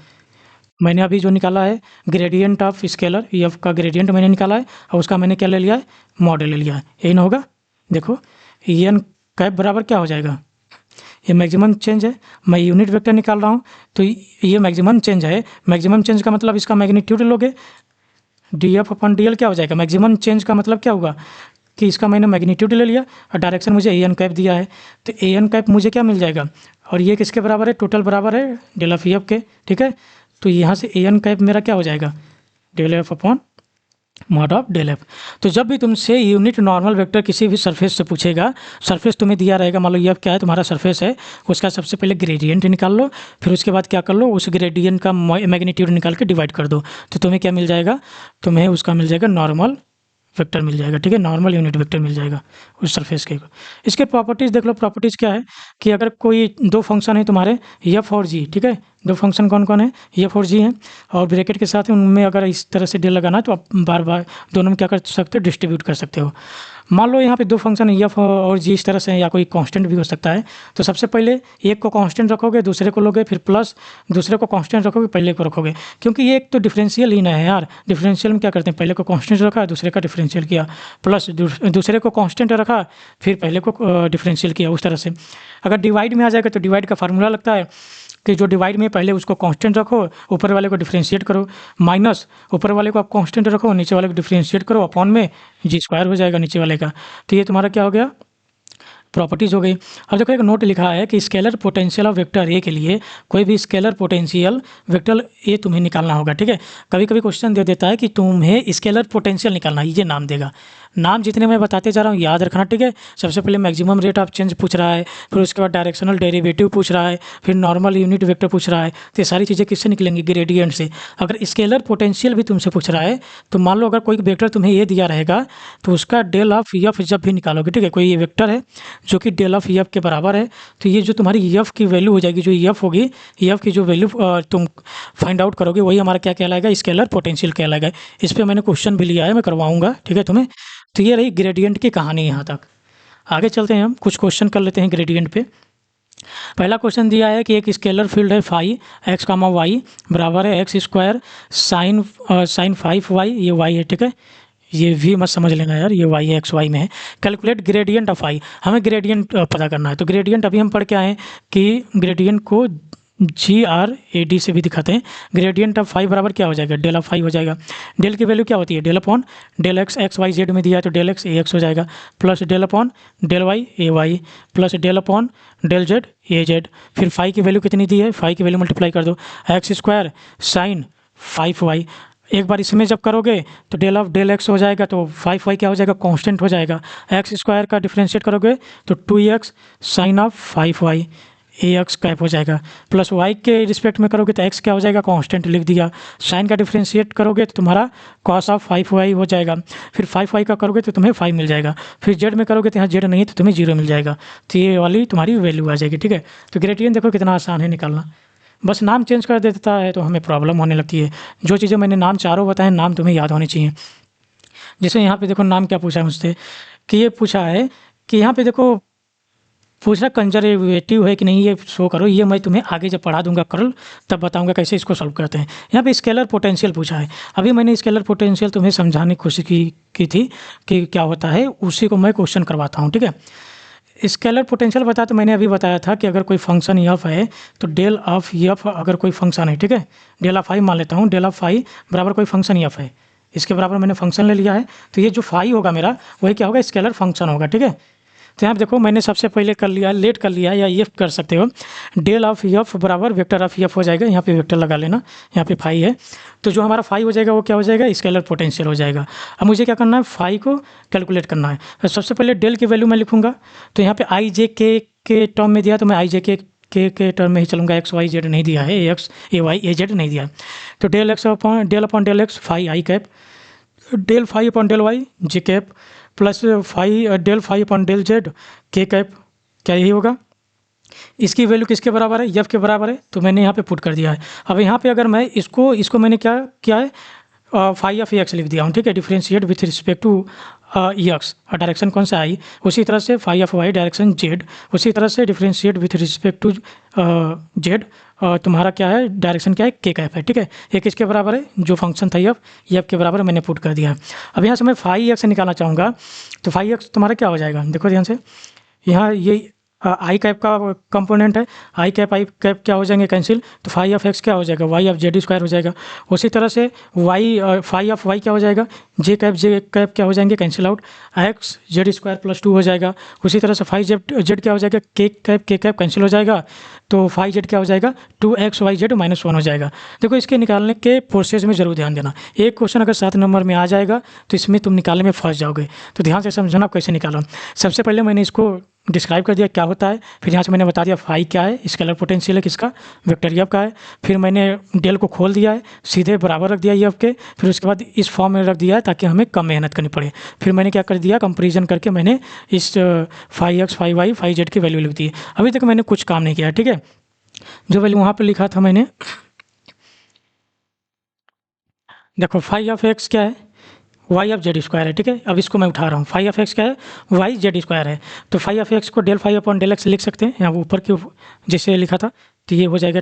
S1: मैंने अभी जो निकाला है ग्रेडियंट ऑफ स्केलर, एफ का ग्रेडियंट मैंने निकाला है, और उसका मैंने क्या ले लिया है, मॉडल ले लिया है, यही ना होगा। देखो एन कैप बराबर क्या हो जाएगा, ये मैक्सिमम चेंज है, मैं यूनिट वेक्टर निकाल रहा हूँ, तो ये मैक्सिमम चेंज है। मैक्सिमम चेंज का मतलब इसका मैग्नीट्यूड लोगे, डी एफ अपन डी एल क्या हो जाएगा, मैक्सिमम चेंज का मतलब क्या होगा कि इसका मैंने मैग्नीट्यूड ले लिया और डायरेक्शन मुझे ए एन कैप दिया है, तो ए एन कैप मुझे क्या मिल जाएगा, और ये किसके बराबर है, टोटल बराबर है डेल ऑफ एफ के, ठीक है। तो यहाँ से ए एन कैप मेरा क्या हो जाएगा, del F upon mod of del f. तो जब भी तुमसे यूनिट नॉर्मल वेक्टर किसी भी सरफेस से पूछेगा, सरफेस तुम्हें दिया रहेगा, मान लो ये क्या है तुम्हारा सरफेस है, उसका सबसे पहले ग्रेडियंट निकाल लो, फिर उसके बाद क्या कर लो, उस ग्रेडियंट का मैग्नीट्यूड निकाल के डिवाइड कर दो, तो तुम्हें क्या मिल जाएगा, तुम्हें उसका मिल जाएगा नॉर्मल वेक्टर मिल जाएगा, ठीक है, नॉर्मल यूनिट वेक्टर मिल जाएगा उस सरफेस के। इसके प्रॉपर्टीज़ देख लो, प्रॉपर्टीज़ क्या है कि अगर कोई दो फंक्शन है तुम्हारे एफ और जी, ठीक है, दो फंक्शन कौन कौन है, एफ और जी हैं, और ब्रैकेट के साथ उनमें अगर इस तरह से डेल लगाना है तो आप बार बार दोनों में क्या कर सकते हो, डिस्ट्रीब्यूट कर सकते हो। मान लो यहाँ पे दो फंक्शन एफ और जी इस तरह से हैं, या कोई कांस्टेंट भी हो सकता है। तो सबसे पहले एक को कांस्टेंट रखोगे, दूसरे को लोगे, फिर प्लस दूसरे को कांस्टेंट रखोगे, पहले को रखोगे, क्योंकि ये एक तो डिफरेंशियल ही ना है यार। डिफरेंशियल में क्या करते हैं, पहले को कांस्टेंट रखा, दूसरे का डिफरेंशियल किया, प्लस दूसरे को कांस्टेंट रखा, फिर पहले को डिफरेंशियल किया, उस तरह से। अगर डिवाइड में आ जाएगा तो डिवाइड का फार्मूला लगता है कि जो डिवाइड में पहले उसको कांस्टेंट रखो, ऊपर वाले को डिफरेंशिएट करो, माइनस ऊपर वाले को आप कांस्टेंट रखो, नीचे वाले को डिफरेंशिएट करो, अपॉन में जी स्क्वायर हो जाएगा नीचे वाले का। तो ये तुम्हारा क्या हो गया, प्रॉपर्टीज़ हो गई। अब देखो एक नोट लिखा है कि scalar potential of vector A के लिए कोई भी स्केलर पोटेंशियल वेक्टर ए तुम्हें निकालना होगा, ठीक है। कभी कभी क्वेश्चन दे देता है कि तुम्हें स्केलर पोटेंशियल निकालना है, ये नाम देगा। नाम जितने मैं बताते जा रहा हूँ याद रखना, ठीक है। सबसे पहले मैक्सिमम रेट ऑफ चेंज पूछ रहा है, फिर उसके बाद डायरेक्शनल डेरिवेटिव पूछ रहा है, फिर नॉर्मल यूनिट वेक्टर पूछ रहा है। तो ये सारी चीज़ें किससे निकलेंगी, ग्रेडियंट से। अगर स्केलर पोटेंशियल भी तुमसे पूछ रहा है तो मान लो अगर कोई वेक्टर तुम्हें ये दिया रहेगा तो उसका डेल ऑफ एफ जब भी निकालोगे, ठीक है, कोई ये वेक्टर है जो कि डेल ऑफ एफ के बराबर है, तो ये जो तुम्हारी एफ की वैल्यू हो जाएगी, जो एफ होगी, एफ की जो वैल्यू तुम फाइंड आउट करोगे वही हमारा क्या कहलाएगा, स्केलर पोटेंशियल कहलाएगा। इस पर मैंने क्वेश्चन भी लिया है, मैं करवाऊंगा, ठीक है तुम्हें। तो ये रही ग्रेडियंट की कहानी यहाँ तक। आगे चलते हैं, हम कुछ क्वेश्चन कर लेते हैं ग्रेडियंट पे। पहला क्वेश्चन दिया है कि एक स्केलर फील्ड है फाई एक्स कामा वाई बराबर है एक्स स्क्वायर साइन 5y, ये y है, ठीक है। ये भी मत समझ लेना यार, ये y है, एक्स वाई में है। कैलकुलेट ग्रेडियंट ऑफ आई, हमें ग्रेडियंट पता करना है। तो ग्रेडियंट अभी हम पढ़ के आए कि ग्रेडियंट को GRAD से भी दिखाते हैं। ग्रेडियंट ऑफ फाई बराबर क्या हो जाएगा, डेल ऑफ फाई हो जाएगा। डेल की वैल्यू क्या होती है, del upon del x, x Y z में दिया है तो डेल एक्स ए एक्स हो जाएगा, plus del upon del Y A y, plus del upon del Z A z. फिर फाई की वैल्यू कितनी दी है, फाई की वैल्यू मल्टीप्लाई कर दो, एक्स स्क्वायर साइन 5y। एक बार इसमें जब करोगे तो डेल ऑफ डेल एक्स हो जाएगा, तो 5y क्या हो जाएगा, कांस्टेंट हो जाएगा। एक्स स्क्वायर का डिफरेंशिएट करोगे तो 2x sine of 5y, a x cap हो जाएगा, प्लस वाई के रिस्पेक्ट में करोगे तो एक्स क्या हो जाएगा, कांस्टेंट लिख दिया। साइन का डिफरेंशिएट करोगे तो तुम्हारा कॉस ऑफ 5y हो जाएगा। फिर 5y का करोगे तो तुम्हें 5 मिल जाएगा। फिर जेड में करोगे तो यहाँ जेड नहीं तो तुम्हें 0 मिल जाएगा। तो ये वाली तुम्हारी वैल्यू आ जाएगी, ठीक है। तो ग्रेडियंट देखो कितना आसान है निकालना, बस नाम चेंज कर देता है तो हमें प्रॉब्लम होने लगती है। जो चीज़ें मैंने नाम चारों बताए, नाम तुम्हें याद होने चाहिए। जैसे यहाँ पे देखो नाम क्या पूछा है मुझसे, कि ये पूछा है कि यहाँ पे देखो पूछ रहा कंजर्वेटिव है कि नहीं, ये शो करो। ये मैं तुम्हें आगे जब पढ़ा दूंगा कल तब बताऊंगा कैसे इसको सॉल्व करते हैं। यहाँ पे स्केलर पोटेंशियल पूछा है, अभी मैंने स्केलर पोटेंशियल तुम्हें समझाने की कोशिश की थी कि क्या होता है, उसी को मैं क्वेश्चन करवाता हूँ, ठीक है। स्केलर पोटेंशियल बता तो मैंने अभी बताया था कि अगर कोई फंक्शन एफ है तो डेल ऑफ एफ, अगर कोई फंक्शन है, ठीक है, डेल ऑफ आई मान लेता हूँ, डेल ऑफ आई बराबर कोई फंक्शन एफ है, इसके बराबर मैंने फंक्शन ले लिया है, तो ये जो फाई होगा मेरा वही क्या होगा, स्केलर फंक्शन होगा, ठीक है। तो यहाँ पे देखो मैंने सबसे पहले कर लिया, लेट कर लिया, या ये कर सकते हो, डेल ऑफ एफ बराबर वेक्टर ऑफ एफ हो जाएगा। यहाँ पे वेक्टर लगा लेना, यहाँ पे फाई है, तो जो हमारा फाई हो जाएगा वो क्या हो जाएगा, स्केलर पोटेंशियल हो जाएगा। अब मुझे क्या करना है, फाई को कैलकुलेट करना है। तो सबसे पहले डेल की वैल्यू मैं लिखूंगा, तो यहाँ पे आई जे के टर्म में दिया तो मैं आई जे के टर्म में ही चलूँगा, एक्स वाई जेड नहीं दिया है, एक्स ए वाई ए जेड नहीं दिया है। तो del X upon del X phi I cap, del phi upon del Y J cap, plus del phi upon del Z K cap, क्या यही होगा। इसकी वैल्यू किसके बराबर है, एफ के बराबर है, तो मैंने यहाँ पे पुट कर दिया है। अब यहाँ पे अगर मैं इसको मैंने क्या किया है, फाई ऑफ एक्स लिख दिया हूँ, ठीक है, differentiate with respect to x, direction कौन सा आई, उसी तरह से phi of y direction z, उसी तरह से differentiate with respect to z, तुम्हारा क्या है, डायरेक्शन क्या है, के कैप है, ठीक है। ये किसके बराबर है, जो फंक्शन था एफ के बराबर मैंने पुट कर दिया है। अब यहाँ से मैं फाई एक्स निकालना चाहूँगा, तो फाई एक्स तुम्हारा क्या हो जाएगा, देखो ध्यान से, यहाँ ये आई कैप का कंपोनेंट है, आई कैप क्या हो जाएंगे, कैंसिल, तो फाई ऑफ एक्स क्या हो जाएगा, वाई ऑफ जेड स्क्वायर हो जाएगा। उसी तरह से वाई फाई ऑफ वाई क्या हो जाएगा, जे कैप क्या हो जाएंगे, cancel out, x z square plus 2 हो जाएगा। उसी तरह से फाई जेड क्या हो जाएगा, के कैप कैंसिल हो जाएगा, तो फाई जेड क्या हो जाएगा, 2xy z -1 हो जाएगा। देखो इसके निकालने के प्रोसेस में जरूर ध्यान देना, एक क्वेश्चन अगर 7 नंबर में आ जाएगा तो इसमें तुम निकालने में फंस जाओगे, तो ध्यान से समझना कैसे निकालो। सबसे पहले मैंने इसको डिस्क्राइब कर दिया क्या होता है, फिर यहाँ से मैंने बता दिया फाई क्या है, स्केलर पोटेंशियल है किसका, वेक्टर एफ का है। फिर मैंने डेल को खोल दिया है, सीधे बराबर रख दिया एफ के, फिर उसके बाद इस फॉर्म में रख दिया है ताकि हमें कम मेहनत करनी पड़े। फिर मैंने क्या कर दिया, कंपेरिजन करके मैंने इस phi x phi y phi z की वैल्यू लिख दी। अभी तक मैंने कुछ काम नहीं किया, ठीक है। जो वैल्यू वहाँ पे लिखा था मैंने, देखो फाई ऑफ एक्स क्या है, वाई ऑफ जेड स्क्वायर है, ठीक है। अब इसको मैं उठा रहा हूँ, फाई ऑफ एक्स क्या है, वाई जेड स्क्वायर है। तो फाई ऑफ एक्स को del phi upon del x लिख सकते हैं, यहाँ ऊपर की जैसे लिखा था। तो ये हो जाएगा।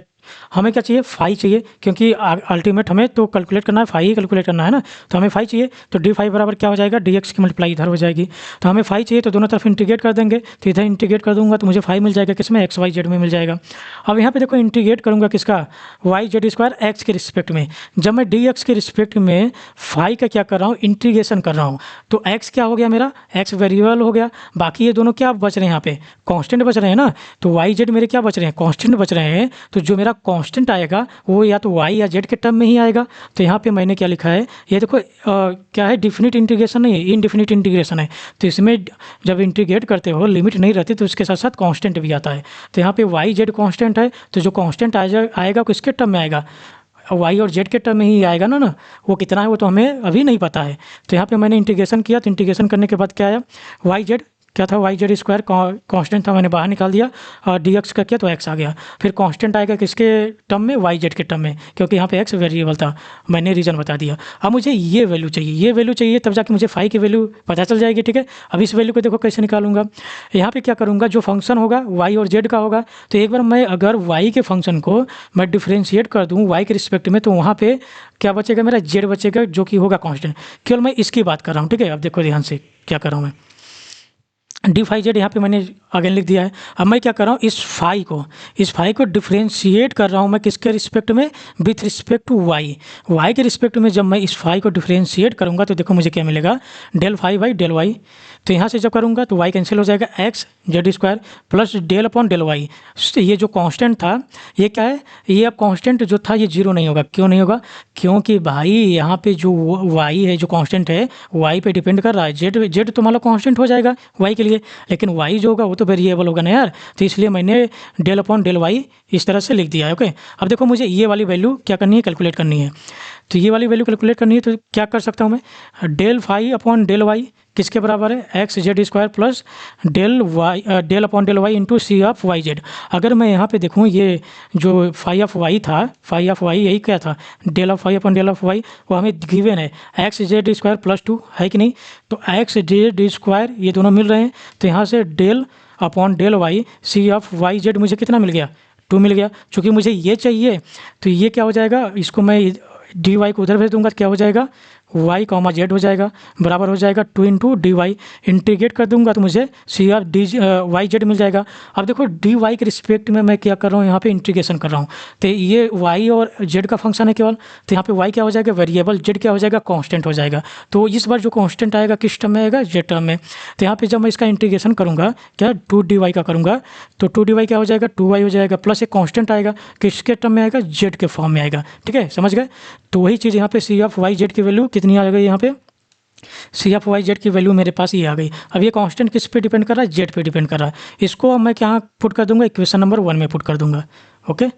S1: हमें क्या चाहिए, फाई चाहिए, क्योंकि अल्टीमेट हमें तो कैलकुलेट करना है, फाई ही कैलकुलेट करना है ना। तो हमें फाई चाहिए, तो डी फाई बराबर क्या हो जाएगा, डी एक्स की मल्टीप्लाई इधर हो जाएगी। तो हमें फाई चाहिए, तो दोनों तरफ इंटीग्रेट कर देंगे। तो इधर इंटीग्रेट कर दूंगा तो मुझे फाई मिल जाएगा, किसमें, एक्स वाई जेड में मिल जाएगा। अब यहाँ पे देखो इंटीग्रेट करूँगा किसका, वाई जेड स्क्वायर एक्स के रिस्पेक्ट में। जब मैं डी एक्स के रिस्पेक्ट में फाई का क्या कर रहा हूँ, इंटीग्रेशन कर रहा हूँ, तो एक्स क्या हो गया मेरा, एक्स वेरिएबल हो गया। बाकी ये दोनों क्या बच रहे हैं, यहाँ पे कांस्टेंट बच रहे हैं ना। तो वाई जेड मेरे क्या बच रहे हैं, कांस्टेंट बच रहे हैं। तो जो मेरा कांस्टेंट आएगा वो या तो वाई या जेड के टर्म में ही आएगा। तो यहाँ पे मैंने क्या लिखा है, ये देखो क्या है, डिफिनिट इंटीग्रेशन नहीं है, इनडिफिनिट इंटीग्रेशन है। तो इसमें जब इंटीग्रेट करते हो लिमिट नहीं रहती, तो उसके साथ साथ कांस्टेंट भी आता है। तो यहाँ पे वाई जेड कांस्टेंट है, तो जो कांस्टेंट आएगा किसके टर्म में आएगा, वाई और जेड के टर्म में ही आएगा ना। वो कितना है वो तो हमें अभी नहीं पता है। तो यहाँ पे मैंने इंटीग्रेशन किया, तो इंटीग्रेशन करने के बाद क्या आया, वाई जेड क्या था, वाई जेड स्क्वायर कांस्टेंट था, मैंने बाहर निकाल दिया, और डी एक्स का किया तो एक्स आ गया। फिर कांस्टेंट आएगा किसके टर्म में, वाई जेड के टर्म में, क्योंकि यहाँ पे एक्स वेरिएबल था, मैंने रीज़न बता दिया। अब मुझे ये वैल्यू चाहिए, ये वैल्यू चाहिए, तब जाके मुझे फाई की वैल्यू पता चल जाएगी, ठीक है। अब इस वैल्यू को देखो कैसे निकालूंगा, यहाँ पे क्या करूँगा, जो फंक्शन होगा वाई और जेड का होगा। तो एक बार मैं अगर वाई के फंक्शन को मैं डिफ्रेंशिएट कर दूँ वाई के रिस्पेक्ट में, तो वहाँ पे क्या बचेगा, मेरा जेड बचेगा, जो कि होगा कांस्टेंट। केवल मैं इसकी बात कर रहा हूँ, ठीक है। अब देखो ध्यान से क्या कर रहा हूँ मैं, डी फाई जेड यहाँ पे मैंने अगेन लिख दिया है। अब मैं क्या कर रहा हूँ, इस फाई को डिफ्रेंशिएट कर रहा हूँ मैं किसके रिस्पेक्ट में, विथ रिस्पेक्ट टू वाई के रिस्पेक्ट में। जब मैं इस फाई को डिफ्रेंशिएट करूँगा तो देखो मुझे क्या मिलेगा, del phi by del y. तो यहाँ से जब करूँगा तो वाई कैंसिल हो जाएगा, x z square plus del upon del y. ये जो कांस्टेंट था ये क्या है, ये अब कांस्टेंट जो था ये जीरो नहीं होगा। क्यों नहीं होगा, क्योंकि भाई यहाँ पे जो वाई है, जो कांस्टेंट है वाई पे डिपेंड कर रहा है। जेड तो मान लो कांस्टेंट हो जाएगा वाई के लिए, लेकिन वाई जो होगा वो तो वेरिएबल होगा ना यार। तो इसलिए मैंने डेल अपॉन डेल वाई इस तरह से लिख दिया है, ओके। अब देखो मुझे ये वाली वैल्यू क्या करनी है, कैलकुलेट करनी है। तो ये वाली वैल्यू कैलकुलेट करनी है, तो क्या कर सकता हूँ मैं, del phi upon del y किसके बराबर है, x z square plus del upon del y into c of y z. अगर मैं यहाँ पे देखूँ, ये जो फाई ऑफ वाई था, फाई ऑफ वाई यही क्या था, del of phi upon del of y, वो हमें गिवन है एक्स जेड स्क्वायर प्लस 2 है कि नहीं। तो एक्स जेड स्क्वायर ये दोनों मिल रहे हैं, तो यहाँ से del upon del y c of y z मुझे कितना मिल गया, 2 मिल गया। चूँकि मुझे ये चाहिए तो ये क्या हो जाएगा, इसको मैं डी वाई को उधर भेज दूंगा तो क्या हो जाएगा, वाई कॉमा जेड हो जाएगा, बराबर हो जाएगा 2 इंटू डी वाई। इंटीग्रेट कर दूंगा तो मुझे सी ऑफ डी वाई जेड मिल जाएगा। अब देखो डी वाई के रिस्पेक्ट में मैं क्या कर रहा हूँ, यहाँ पे इंटीग्रेशन कर रहा हूँ। तो ये वाई और जेड का फंक्शन है केवल, तो यहाँ पे वाई क्या हो जाएगा वेरिएबल, जेड क्या हो जाएगा कांस्टेंट हो जाएगा। तो इस बार जो कांस्टेंट आएगा किस टर्म में आएगा, जेड टर्म में। तो यहाँ पे जब मैं इसका इंटीग्रेशन करूँगा क्या, 2 डी वाई का करूँगा, तो 2 डी वाई क्या हो जाएगा, 2 वाई हो जाएगा, प्लस एक कांस्टेंट आएगा किसके टर्म में आएगा, जेड के फॉर्म में आएगा, ठीक है, समझ गए। तो वही चीज़ यहाँ पे सी ऑफ वाई जेड की वैल्यू कितनी आ गई, यहाँ पे सी ऑफ वाई जेड की वैल्यू मेरे पास ये आ गई। अब ये कांस्टेंट किस पे डिपेंड कर रहा है, जेड पे डिपेंड कर रहा है। इसको अब मैं क्या पुट कर दूंगा, इक्वेशन नंबर 1 में पुट कर दूंगा, ओके।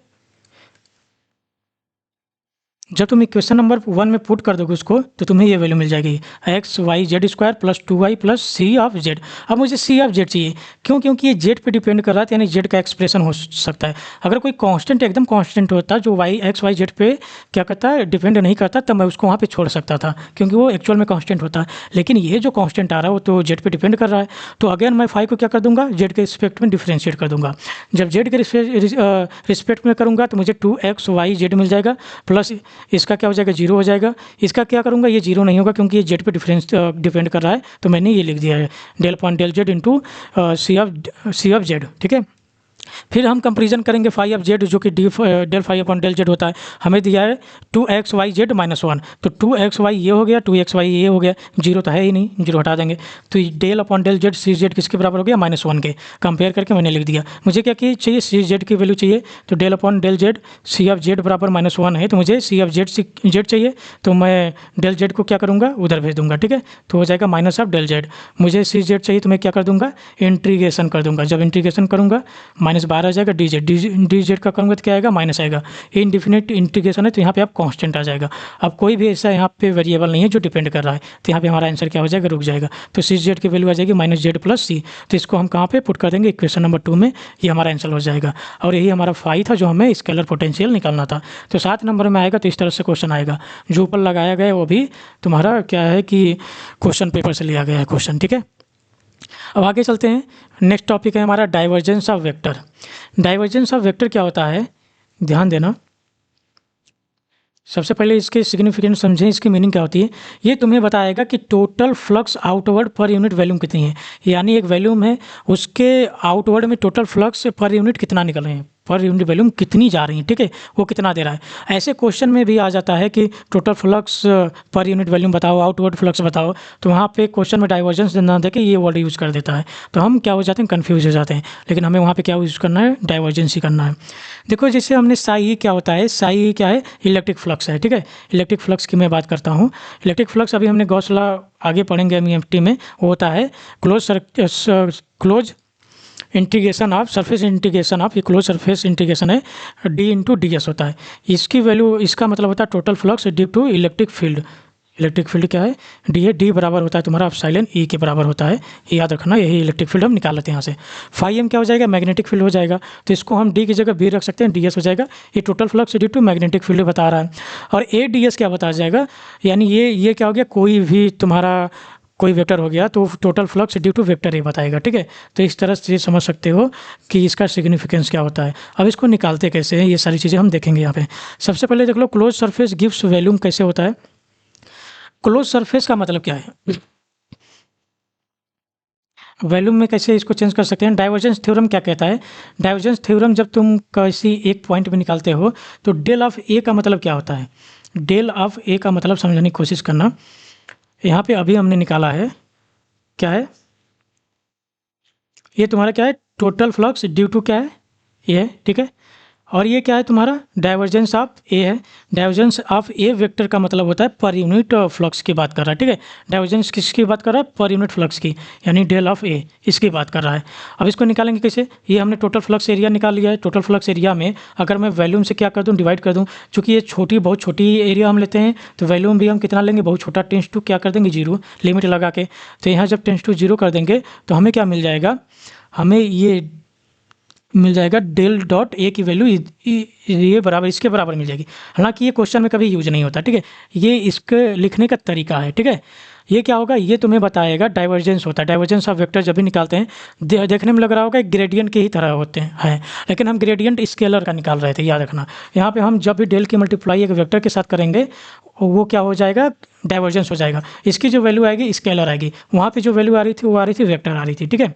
S1: जब तुम इक्वेशन नंबर 1 में पुट कर दोगे उसको, तो तुम्हें ये वैल्यू मिल जाएगी x Y z square plus 2y plus c of z. अब मुझे सी ऑफ जेड चाहिए, क्यों, क्योंकि ये जेड पे डिपेंड कर रहा है, यानी जेड का एक्सप्रेशन हो सकता है। अगर कोई कांस्टेंट एकदम कांस्टेंट होता जो वाई एक्स वाई जेड पे क्या करता है, डिपेंड नहीं करता, तब मैं उसको वहाँ पे छोड़ सकता था, क्योंकि वो एक्चुअल में कांस्टेंट होता है। लेकिन ये जो कांस्टेंट आ रहा है वो तो जेड पे डिपेंड कर रहा है। तो अगेन मैं फाई को क्या कर दूंगा, जेड के रिस्पेक्ट में डिफ्रेंशिएट कर दूंगा। जब जेड के रिस्पेक्ट में करूँगा तो मुझे 2x y जेड मिल जाएगा, प्लस इसका क्या हो जाएगा, 0 हो जाएगा। इसका क्या करूँगा, ये 0 नहीं होगा क्योंकि ये जेड पे डिपेंड कर रहा है, तो मैंने ये लिख दिया है del upon del z into c of z, ठीक है। फिर हम कंपेरिजन करेंगे फाई ऑफ जेड, जो कि del phi upon del z होता है। हमें दिया है 2xy -1, तो 2xy ये हो गया, 2xy ये हो गया, 0 तो है ही नहीं, 0 हटा देंगे। तो del upon del z c z किसके बराबर हो गया, -1 के। कंपेयर करके मैंने लिख दिया। मुझे क्या चाहिए, सी जेड की वैल्यू चाहिए, तो del upon del z c of z बराबर -1 है, तो मुझे सी ऑफ जेड चाहिए, तो मैं डेल जेड को क्या करूँगा, उधर भेज दूंगा, ठीक है। तो हो जाएगा माइनस ऑफ डेल जेड। मुझे सी जेड चाहिए तो मैं क्या कर दूंगा, इंटीग्रेशन कर दूंगा। जब इंटीग्रेशन करूँगा माइनस माइनस बाहर आ जाएगा डी जेड का करूँगा तो क्या आएगा माइनस आएगा। इनडिफिनिट इंटीग्रेशन है तो यहाँ पे आप कांस्टेंट आ जाएगा। अब कोई भी ऐसा यहाँ पे वेरिएबल नहीं है जो डिपेंड कर रहा है, तो यहाँ पे हमारा आंसर क्या हो जाएगा, रुक जाएगा। तो सी जेड की वैल्यू आ जाएगी माइनस जेड प्लस सी। तो इसको हम कहाँ पे पुट कर देंगे, इक्वेशन नंबर 2 में, ये हमारा आंसर हो जाएगा। और यही हमारा फाई था जो हमें स्केलर पोटेंशियल निकालना था। तो 7 नंबर में आएगा। तो इस तरह से क्वेश्चन आएगा। जो ऊपर लगाया गया है वो भी तुम्हारा क्या है कि क्वेश्चन पेपर से लिया गया है क्वेश्चन, ठीक है। अब आगे चलते हैं। नेक्स्ट टॉपिक है हमारा divergence of vector. Divergence of vector क्या होता है, ध्यान देना। सबसे पहले इसके सिग्निफिकेंस समझें, इसकी मीनिंग क्या होती है। ये तुम्हें बताएगा कि total flux outward per unit volume कितनी है। यानी एक वॉल्यूम है, उसके आउटवर्ड में टोटल फ्लक्स पर यूनिट कितना निकल रहे हैं, पर यूनिट वॉल्यूम कितनी जा रही है, ठीक है, वो कितना दे रहा है। ऐसे क्वेश्चन में भी आ जाता है कि total flux per unit volume बताओ, आउटवर्ड फ्लक्स बताओ। तो वहाँ पे क्वेश्चन में डाइवर्जेंस ना दे के ये वर्ड यूज़ कर देता है, तो हम क्या हो जाते हैं, कन्फ्यूज हो जाते हैं। लेकिन हमें वहाँ पे क्या यूज़ करना है, डाइवर्जेंस ही करना है। देखो जैसे हमने साई क्या होता है, साई क्या है, इलेक्ट्रिक फ्लक्स है, ठीक है। इलेक्ट्रिक फ्लक्स की मैं बात करता हूँ। इलेक्ट्रिक फ्लक्स अभी हमने गॉस लॉ आगे पढ़ेंगे एमईएफटी में, वो होता है close integration of surface integration of, ये क्लोज सरफेस इंटीग्रेशन है, डी इंटू डी एस होता है। इसकी वैल्यू, इसका मतलब होता है total flux due to electric field. Electric field क्या है, डी है, डी बराबर होता है तुम्हारा एप्सिलॉन ई के बराबर होता है, ये याद रखना। यही इलेक्ट्रिक फील्ड हम निकाल लेते हैं यहाँ से। फाई एम क्या हो जाएगा, मैग्नेटिक फील्ड हो जाएगा। तो इसको हम डी की जगह बी रख सकते हैं, डी एस हो जाएगा। ये total flux due to magnetic field बता रहा है। और ए डी एस क्या बता जाएगा, यानी ये क्या हो गया, कोई भी तुम्हारा कोई वेक्टर हो गया तो total flux due to vector ही बताएगा, ठीक है। तो इस तरह से समझ सकते हो कि इसका सिग्निफिकेंस क्या होता है। अब इसको निकालते कैसे हैं, ये सारी चीज़ें हम देखेंगे यहाँ पे। सबसे पहले देख लो, क्लोज सरफेस गिव्स वॉल्यूम कैसे होता है। क्लोज सरफेस का मतलब क्या है, वॉल्यूम में कैसे इसको चेंज कर सकते हैं। डाइवर्जेंस थ्योरम क्या कहता है, डाइवर्जेंस थ्योरम जब तुम किसी एक पॉइंट में निकालते हो तो डेल ऑफ ए का मतलब क्या होता है। डेल ऑफ ए का मतलब समझने की कोशिश करना। यहाँ पे अभी हमने निकाला है, क्या है, ये तुम्हारा क्या है, टोटल फ्लक्स ड्यू टू क्या है, ये है, ठीक है। और ये क्या है तुम्हारा, डाइवर्जेंस ऑफ ए है। डाइवर्जेंस ऑफ ए वेक्टर का मतलब होता है पर यूनिट फ्लक्स की बात कर रहा है, ठीक है। डाइवर्जेंस किसकी बात कर रहा है, पर यूनिट फ्लक्स की, यानी डेल ऑफ ए, इसकी बात कर रहा है। अब इसको निकालेंगे कैसे, ये हमने टोटल फ्लक्स एरिया निकाल लिया है। टोटल फ्लक्स एरिया में अगर मैं वॉल्यूम से क्या कर दूँ, डिवाइड कर दूँ, चूँकि ये बहुत छोटी एरिया हम लेते हैं तो वॉल्यूम भी हम कितना लेंगे, बहुत छोटा, टेंस टू क्या कर देंगे, जीरो, लिमिट लगा के। तो यहाँ जब टेंस टू जीरो कर देंगे तो हमें क्या मिल जाएगा, हमें ये मिल जाएगा डेल डॉट ए की वैल्यू ये बराबर, इसके बराबर मिल जाएगी। हालांकि ये क्वेश्चन में कभी यूज नहीं होता, ठीक है, ये इसके लिखने का तरीका है, ठीक है। ये क्या होगा, ये तुम्हें बताएगा डाइवर्जेंस होता है। डाइवर्जेंस ऑफ वेक्टर जब भी निकालते हैं, देखने में लग रहा होगा ग्रेडियंट के ही तरह होते हैं, लेकिन हम ग्रेडियंट स्केलर का निकाल रहे थे, याद रखना। यहाँ पे हम जब भी डेल की मल्टीप्लाई एक वेक्टर के साथ करेंगे वो क्या हो जाएगा, डाइवर्जेंस हो जाएगा। इसकी जो वैल्यू आएगी स्केलर आएगी, वहाँ पर जो वैल्यू आ रही थी वो आ रही थी वेक्टर आ रही थी, ठीक है।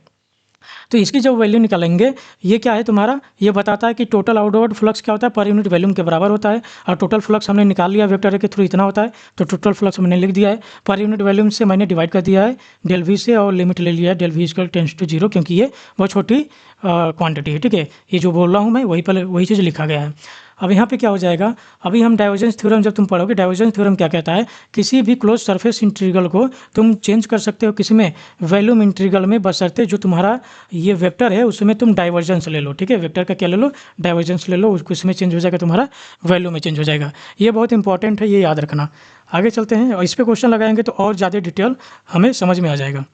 S1: तो इसकी जब वैल्यू निकालेंगे, ये क्या है तुम्हारा, ये बताता है कि टोटल आउटवर्ड फ्लक्स क्या होता है, पर यूनिट वॉल्यूम के बराबर होता है। और टोटल फ्लक्स हमने निकाल लिया वेक्टर के थ्रू, इतना होता है, तो टोटल फ्लक्स हमने लिख दिया है। पर यूनिट वॉल्यूम से मैंने डिवाइड कर दिया है डेल वी से, और लिमिट ले लिया है del v equal tends to zero, क्योंकि ये बहुत छोटी क्वांटिटी है, ठीक है। ये जो बोल रहा हूँ मैं वही चीज़ लिखा गया है। अब यहाँ पे क्या हो जाएगा, अभी हम डाइवर्जेंस थ्योरम जब तुम पढ़ोगे, डाइवर्जेंस थ्योरम क्या कहता है, किसी भी क्लोज सरफेस इंटीग्रल को तुम चेंज कर सकते हो किसी में, वॉल्यूम इंटीग्रल में, बशर्ते जो तुम्हारा ये वेक्टर है उसमें तुम डाइवर्जेंस ले लो, ठीक है। वेक्टर का क्या ले लो, डाइवर्जेंस ले लो, उसमें चेंज हो जाएगा, तुम्हारा वैल्यू में चेंज हो जाएगा। ये बहुत इंपॉर्टेंट है, ये याद रखना। आगे चलते हैं और इस पर क्वेश्चन लगाएंगे तो और ज़्यादा डिटेल हमें समझ में आ जाएगा।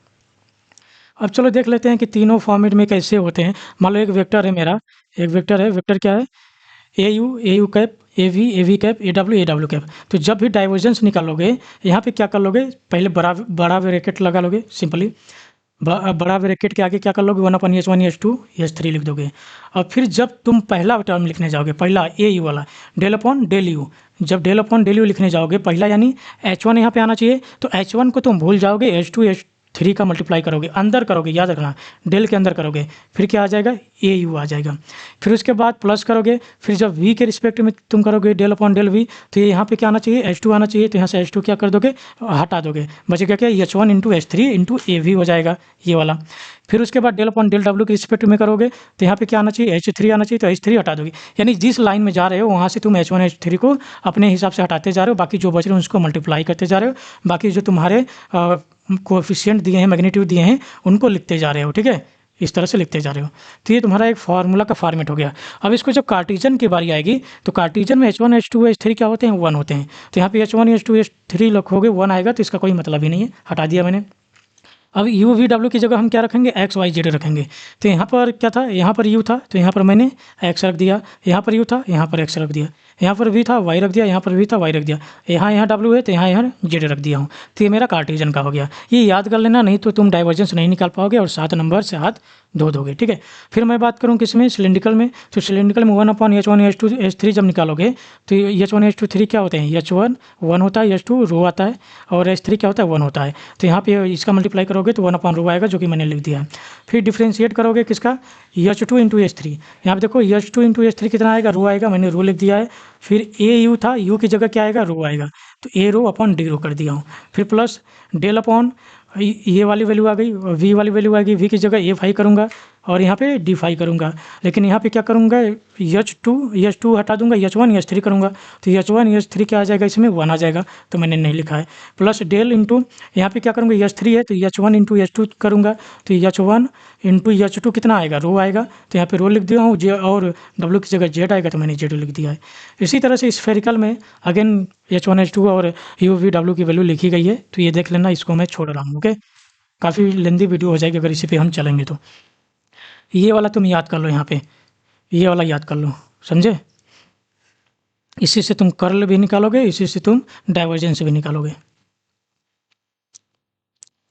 S1: अब चलो देख लेते हैं कि तीनों फॉर्मेट में कैसे होते हैं। मान लो एक वेक्टर है मेरा, एक वेक्टर है, वेक्टर क्या है, A U cap, A V cap, A W cap. तो जब भी डाइवर्जेंस निकालोगे, यहाँ पे क्या कर लोगे, पहले बड़ा ब्रैकेट लगा लोगे सिंपली। बड़ा ब्रैकेट के आगे क्या कर लोगे, 1/H1 H2 H3 लिख दोगे। और फिर जब तुम पहला टर्म लिखने जाओगे, पहला ए यू वाला, डेल अपॉन डेल यू, जब डेल अपॉन डेल यू लिखने जाओगे पहला, यानी H1 यहाँ पे आना चाहिए, तो H1 को तुम भूल जाओगे, H2 H3 का मल्टीप्लाई करोगे, अंदर करोगे, याद रखना, डेल के अंदर करोगे, फिर क्या आ जाएगा, ए यू आ जाएगा। फिर उसके बाद प्लस करोगे, फिर जब वी के रिस्पेक्ट में तुम करोगे डेल अपॉन डेल वी, तो ये यहाँ पे क्या आना चाहिए, H2 आना चाहिए, तो यहाँ से H2 क्या कर दोगे, हटा दोगे, बचेगा क्या, H1 into H3 into A V हो जाएगा, ये वाला। फिर उसके बाद डेल अपॉन डेल डब्ल्यू के रिस्पेक्ट में करोगे तो यहाँ पे क्या आना चाहिए, H3 आना चाहिए, तो H3 हटा दोगे। यानी जिस लाइन में जा रहे हो वहाँ से तुम H1 H3 को अपने हिसाब से हटाते जा रहे हो, बाकी जो बच रहे हैं उसको मल्टीप्लाई करते जा रहे हो, बाकी जो तुम्हारे कोएफिशिएंट दिए हैं, मैग्नीट्यूड दिए हैं, उनको लिखते जा रहे हो, ठीक है। इस तरह से लिखते जा रहे हो। तो ये तुम्हारा एक फार्मूला का फॉर्मेट हो गया। अब इसको जब कार्टेशियन की बारी आएगी तो कार्टेशियन में H1 H2 H3 क्या होते हैं, 1 होते हैं। तो यहाँ पे H1 H2 H3 लिखोगे 1 आएगा, तो इसका कोई मतलब ही नहीं है, हटा दिया मैंने। अब यू वी डब्ल्यू की जगह हम क्या रखेंगे, एक्स वाई जेड रखेंगे। तो यहाँ पर क्या था, यहाँ पर यू था तो यहाँ पर मैंने एक्स रख दिया, यहाँ पर यू था यहाँ पर एक्स रख दिया, यहाँ पर वी था वाई रख दिया, यहाँ पर वी था वाई रख दिया, यहाँ डब्ल्यू है तो यहाँ जेड रख दिया हूँ। तो ये मेरा कार्टेशियन का हो गया। ये याद कर लेना, नहीं तो तुम डाइवर्जेंस नहीं निकाल पाओगे और 7 नंबर से हाथ धो दोगे। ठीक है, फिर मैं बात करूँ किसमें, सिलिंड्रिकल में। तो सिलिंड्रिकल में 1/H1 H2 H3 जब निकालोगे तो H1 H2 3 क्या होते हैं, H1 1 होता है, H2 रो आता है और H3 क्या होता है, 1 होता है। तो यहाँ पे इसका मल्टीप्लाई करोगे तो 1/रो आएगा, जो कि मैंने लिख दिया है। फिर डिफ्रेंशिएट करोगे किसका, H2 इंटू H3। यहाँ पे देखो H2 इंटू H3 कितना आएगा, रो आएगा, मैंने रो लिख दिया है। फिर ए यू था, यू की जगह क्या आएगा, रो आएगा, तो ए रो अपॉन डी रो कर दिया हूँ। फिर प्लस डेल अपॉन ये वाली वैल्यू आ गई, वी वाली वैल्यू आ गई, वी की जगह ए फाई करूँगा और यहाँ पे डी फाई करूँगा। लेकिन यहाँ पे क्या करूँगा, H2 हटा दूंगा, H1 H3 करूँगा। तो H1 H3 क्या आ जाएगा, इसमें 1 आ जाएगा, तो मैंने नहीं लिखा है। प्लस डेल इंटू यहाँ पे क्या करूँगा, H3 है तो H1 इंटू H2 करूँगा, तो H1 इंटू H2 कितना आएगा, रो आएगा, तो यहाँ पे रो लिख दिया हूँ, जे और डब्ल्यू की जगह जेड आएगा तो मैंने जेड लिख दिया है। इसी तरह से स्फेरिकल में अगेन H1 H2 और यू वी डब्ल्यू की वैल्यू लिखी गई है, तो ये देख लेना, इसको मैं छोड़ रहा हूँ। ओके, काफ़ी लेंदी वीडियो हो जाएगी अगर इसी पे हम चलेंगे तो। ये वाला तुम याद कर लो, यहाँ पे ये वाला याद कर लो, समझे। इसी से तुम कर्ल भी निकालोगे, इसी से तुम डाइवर्जेंस भी निकालोगे।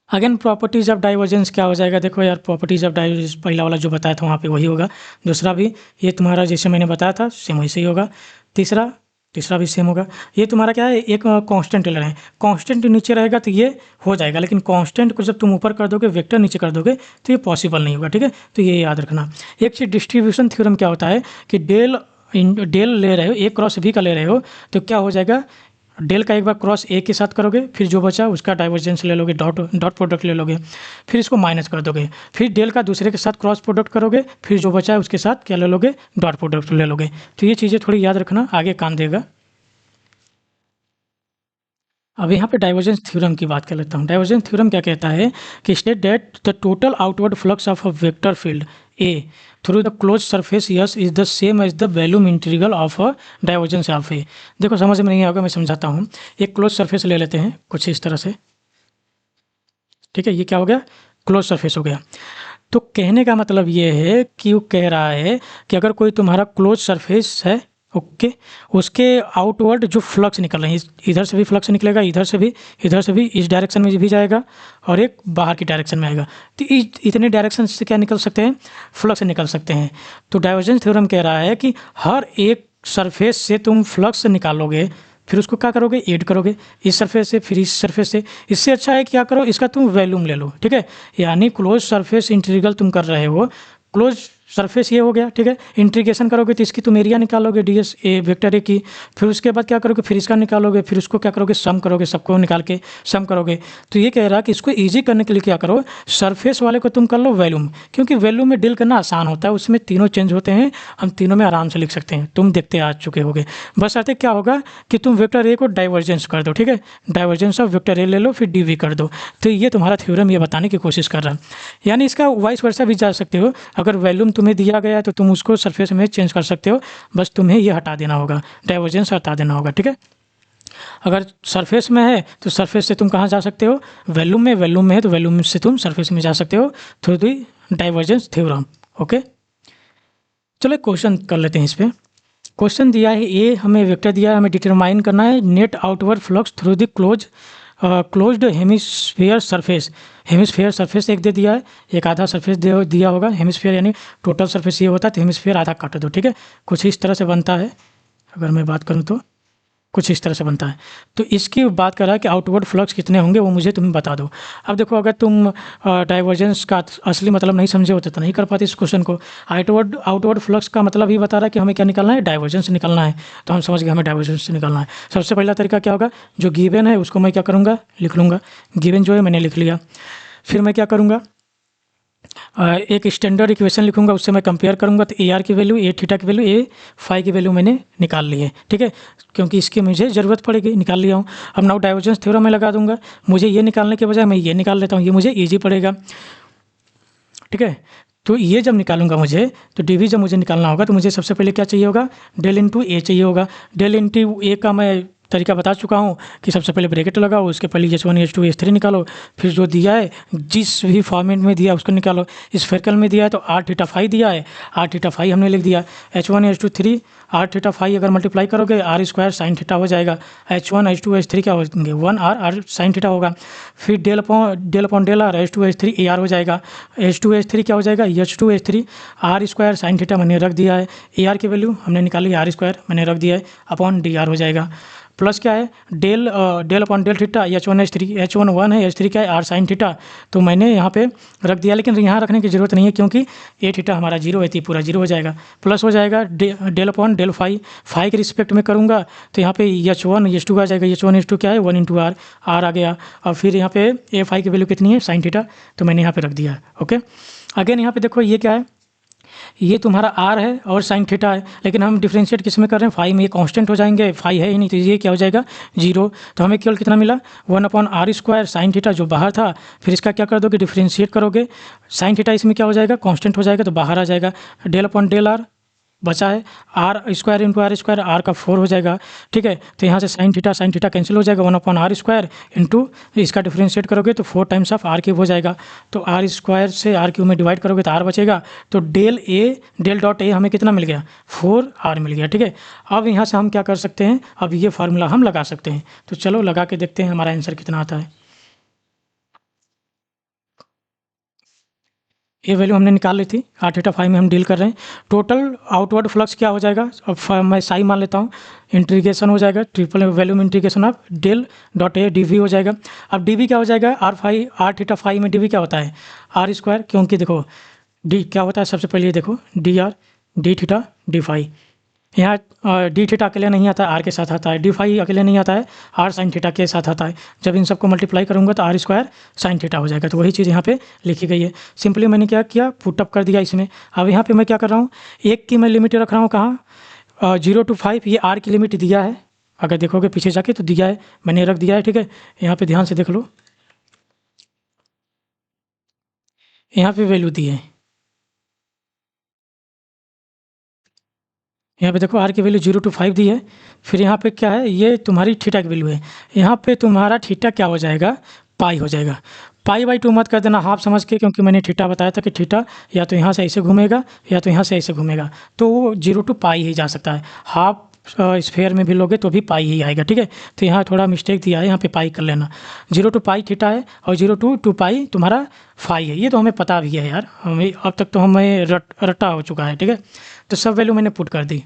S1: अगेन प्रॉपर्टीज ऑफ डाइवर्जेंस क्या हो जाएगा, देखो यार, प्रॉपर्टीज ऑफ डाइवर्जेंस पहला वाला जो बताया था वहाँ पे वही होगा, दूसरा भी ये तुम्हारा जैसे मैंने बताया था सेम वैसे ही होगा, तीसरा भी सेम होगा। ये तुम्हारा क्या है, एक कांस्टेंट टेलर है, कांस्टेंट नीचे रहेगा तो ये हो जाएगा, लेकिन कांस्टेंट को जब तुम ऊपर कर दोगे, वेक्टर नीचे कर दोगे तो ये पॉसिबल नहीं होगा। ठीक है, तो ये याद रखना। एक चीज़ डिस्ट्रीब्यूशन थ्योरम क्या होता है कि डेल ले रहे हो, ए क्रॉस बी का ले रहे हो, तो क्या हो जाएगा, डेल का एक बार क्रॉस ए के साथ करोगे, फिर जो बचा उसका डाइवर्जेंस ले लोगे, डॉट प्रोडक्ट ले लोगे, फिर इसको माइनस कर दोगे, फिर डेल का दूसरे के साथ क्रॉस प्रोडक्ट करोगे, फिर जो बचा है उसके साथ क्या ले लोगे, डॉट प्रोडक्ट ले लोगे। तो ये चीज़ें थोड़ी याद रखना, आगे काम देगा। अब यहाँ पे डाइवर्जेंस थ्योरम की बात कर लेता हूँ। डाइवर्जेंस थ्योरम क्या कहता है कि state that the total outward flux of a vector field A through the close surface S is the same as the volume integral of a divergence of A. देखो समझ में नहीं आएगा, मैं समझाता हूँ। एक क्लोज सरफेस ले लेते हैं कुछ इस तरह से, ठीक है, ये क्या हो गया, क्लोज सरफेस हो गया। तो कहने का मतलब ये है कि वो कह रहा है कि अगर कोई तुम्हारा क्लोज सरफेस है, ओके, उसके आउटवर्ड जो फ्लक्स निकल रहे हैं, इधर से भी फ्लक्स निकलेगा, इधर से भी, इस डायरेक्शन में भी जाएगा और एक बाहर की डायरेक्शन में आएगा। तो इतने डायरेक्शन से क्या निकल सकते हैं, फ्लक्स निकल सकते हैं। तो डाइवर्जेंस थ्योरम कह रहा है कि हर एक सरफेस से तुम फ्लक्स निकालोगे, फिर उसको क्या करोगे, ऐड करोगे, इस सरफेस से फिर इस सरफेस से। इससे अच्छा है क्या करो, इसका तुम वैल्यूम ले लो। ठीक है, यानी क्लोज सरफेस इंटीग्रल तुम कर रहे हो, क्लोज सरफेस ये हो गया, ठीक है। इंटीग्रेशन करोगे तो इसकी तुम एरिया निकालोगे, डीएस ए वेक्टर ए की, फिर उसके बाद क्या करोगे, फिर इसका निकालोगे, फिर उसको क्या करोगे, सम करोगे, सबको निकाल के सम करोगे। तो ये कह रहा है कि इसको ईजी करने के लिए क्या करो, सरफेस वाले को तुम कर लो वैल्यूम, क्योंकि वैल्यूम में डील करना आसान होता है, उसमें तीनों चेंज होते हैं, हम तीनों में आराम से लिख सकते हैं, तुम देखते आ चुके होगे। बस आते क्या होगा कि तुम वेक्टर ए को डाइवर्जेंस कर दो, ठीक है, डाइवर्जेंस ऑफ वेक्टर ए ले लो, फिर डी वी कर दो। तो ये तुम्हारा थ्योरम ये बताने की कोशिश कर रहा है। यानी इसका वाइस वर्सा भी जा सकते हो, अगर वैल्यूम तुम्हें दिया गया है तो तुम उसको सरफेस में चेंज कर सकते हो, बस तुम्हें ये हटा देना होगा, डाइवर्जेंस हटा देना होगा। ठीक है, अगर सरफेस में है तो सरफेस से तुम कहाँ जा सकते हो, वैल्यूम में है तो वैल्यूम से तुम सरफेस में जा सकते हो through the divergence theorem. Okay, चलो क्वेश्चन कर लेते हैं इस पर। क्वेश्चन दिया है ए, हमें वेक्टर दिया है, हमें डिटरमाइन करना है net outward flux through the closed hemisphere surface एक दे दिया है, एक आधा सरफेस दिया होगा। हेमिस्फीयर यानी टोटल सरफेस ये होता है, तो हेमिस्फीयर आधा काट दो। ठीक है, कुछ इस तरह से बनता है, अगर मैं बात करूँ तो कुछ इस तरह से बनता है। तो इसकी बात कर रहा है कि आउटवर्ड फ्लक्स कितने होंगे वो मुझे तुम्हें बता दो। अब देखो, अगर तुम डाइवर्जेंस का असली मतलब नहीं समझे होते तो नहीं कर पाते इस क्वेश्चन को। आउटवर्ड फ्लक्स का मतलब ही बता रहा है कि हमें क्या निकालना है, डाइवर्जेंस निकालना है, तो हम समझ गए हमें डाइवर्जेंस निकालना है। सबसे पहला तरीका क्या होगा, जो गिवन है उसको मैं क्या करूँगा, लिख लूँगा। गिवन जो है मैंने लिख लिया, फिर मैं क्या करूँगा, एक स्टैंडर्ड इक्वेशन लिखूंगा, उससे मैं कंपेयर करूंगा। तो ए आर की वैल्यू, ए थीटा की वैल्यू, ए फाई की वैल्यू मैंने निकाल ली है। ठीक है, क्योंकि इसकी मुझे ज़रूरत पड़ेगी, निकाल लिया हूँ। अब नाउ डाइवर्जेंस थ्योरम में लगा दूंगा, मुझे ये निकालने के बजाय मैं ये निकाल लेता हूँ, ये मुझे ईजी पड़ेगा। ठीक है, तो ये जब निकालूंगा मुझे, तो डी वी जब मुझे निकालना होगा तो मुझे सबसे पहले क्या चाहिए होगा, डेल इंटू ए चाहिए होगा। डेल इंटू ए का मैं तरीका बता चुका हूँ कि सबसे पहले ब्रैकेट लगाओ, उसके पहले H1 H2 H3 निकालो, फिर जो दिया है जिस भी फॉर्मेट में दिया है उसको निकालो। स्फेरिकल में दिया है तो आर थीटा फाई दिया है, आर थीटा फाई हमने लिख दिया। H1 H2 3 r theta phi अगर मल्टीप्लाई करोगे आर स्क्वायर साइन थीटा हो जाएगा। H1 H2 H3 क्या होंगे, 1 आर साइन थीटा होगा। फिर del upon del r H2 H3 a r हो जाएगा। H2 H3 क्या हो जाएगा, H2 H3 are square sine theta मैंने रख दिया है। ए आर की वैल्यू हमने निकाली, आर स्क्वायर मैंने रख दिया है, अपॉन डी आर हो जाएगा। प्लस क्या है, del upon del theta H1 H3, H1 1 है, H3 क्या है आर साइन थीटा, तो मैंने यहाँ पे रख दिया। लेकिन यहाँ रखने की ज़रूरत नहीं है क्योंकि ए थीटा हमारा जीरो है, तो पूरा जीरो हो जाएगा। प्लस हो जाएगा del upon del phi, phi के रिस्पेक्ट में करूँगा तो यहाँ पे H1 H2 आ जाएगा। H1 H2 क्या है 1 इंटू आर, आर आ गया। और फिर यहाँ पे ए फाई की वैल्यू कितनी है साइन थीटा, तो मैंने यहाँ पे रख दिया। ओके, अगेन यहाँ पे देखो ये क्या है, ये तुम्हारा आर है और साइन थीटा है, लेकिन हम डिफ्रेंशिएट किस में कर रहे हैं, फाई में। ये कांस्टेंट हो जाएंगे, फाई है ही नहीं, तो ये क्या हो जाएगा जीरो। तो हमें केवल कितना मिला 1 upon r square sine theta जो बाहर था, फिर इसका क्या कर दोगे डिफ्रेंशिएट करोगे, साइन थीटा इसमें क्या हो जाएगा कांस्टेंट हो जाएगा तो बाहर आ जाएगा। डेल अपॉन डेल आर बचा है r square into r square, r का 4 हो जाएगा। ठीक है, तो यहाँ से साइन थीटा कैंसिल हो जाएगा, 1 अपॉन आर स्क्वायर इंटू इसका डिफ्रेंशिएट करोगे तो 4 टाइम्स ऑफ आर क्यूब हो जाएगा। तो आर स्क्वायर से आर क्यूब में डिवाइड करोगे तो आर बचेगा। तो डेल डॉट ए हमें कितना मिल गया 4 आर मिल गया। ठीक है, अब यहाँ से हम क्या कर सकते हैं, अब ये फार्मूला हम लगा सकते हैं। तो चलो लगा के देखते हैं हमारा आंसर कितना आता है। ये वैल्यू हमने निकाल ली थी, आर थीटा फाई में हम डील कर रहे हैं। टोटल आउटवर्ड फ्लक्स क्या हो जाएगा, अब मैं साई मान लेता हूँ, इंटीग्रेशन हो जाएगा ट्रिपल वैल्यू में integration of del dot a d v हो जाएगा। अब डी वी क्या हो जाएगा, आर थीटा फाई में डी वी क्या होता है आर स्क्वायर, क्योंकि देखो डी क्या होता है, सबसे पहले ये देखो d r d theta d phi, यहाँ डी थीटा अकेले नहीं आता है, आर के साथ आता है। डी फाई अकेले नहीं आता है, आर साइन थीटा के साथ आता है। जब इन सबको मल्टीप्लाई करूँगा तो आर स्क्वायर साइन थीटा हो जाएगा। तो वही चीज़ यहाँ पे लिखी गई है। सिंपली मैंने क्या किया, पुटअप कर दिया इसमें। अब यहाँ पे मैं क्या कर रहा हूँ, एक की मैं लिमिट रख रहा हूँ कहाँ 0 to 5, ये आर की लिमिट दिया है, अगर देखोगे पीछे जाके तो दिया है, मैंने रख दिया है। ठीक है, यहाँ पर ध्यान से देख लो, यहाँ पर वैल्यू दी है, यहाँ पे देखो आर की वैल्यू 0 to 5 दी है। फिर यहाँ पे क्या है, ये तुम्हारी थीटा की वैल्यू है। यहाँ पे तुम्हारा थीटा क्या हो जाएगा, पाई हो जाएगा। पाई बाई 2 मत कर देना हाफ समझ के, क्योंकि मैंने थीटा बताया था कि थीटा या तो यहाँ से ऐसे घूमेगा या तो यहाँ से ऐसे घूमेगा, तो वो 0 to पाई ही जा सकता है। हाफ स्फेयर में भी लोगे तो भी पाई ही आएगा। ठीक है, तो यहाँ थोड़ा मिस्टेक दिया है, यहाँ पे पाई कर लेना। 0 to पाई थीटा है और 0 to 2 पाई तुम्हारा फाई है। ये तो हमें पता भी है यार, हमें अब तक तो हमें रट्टा हो चुका है। ठीक है, तो सब वैल्यू मैंने पुट कर दी।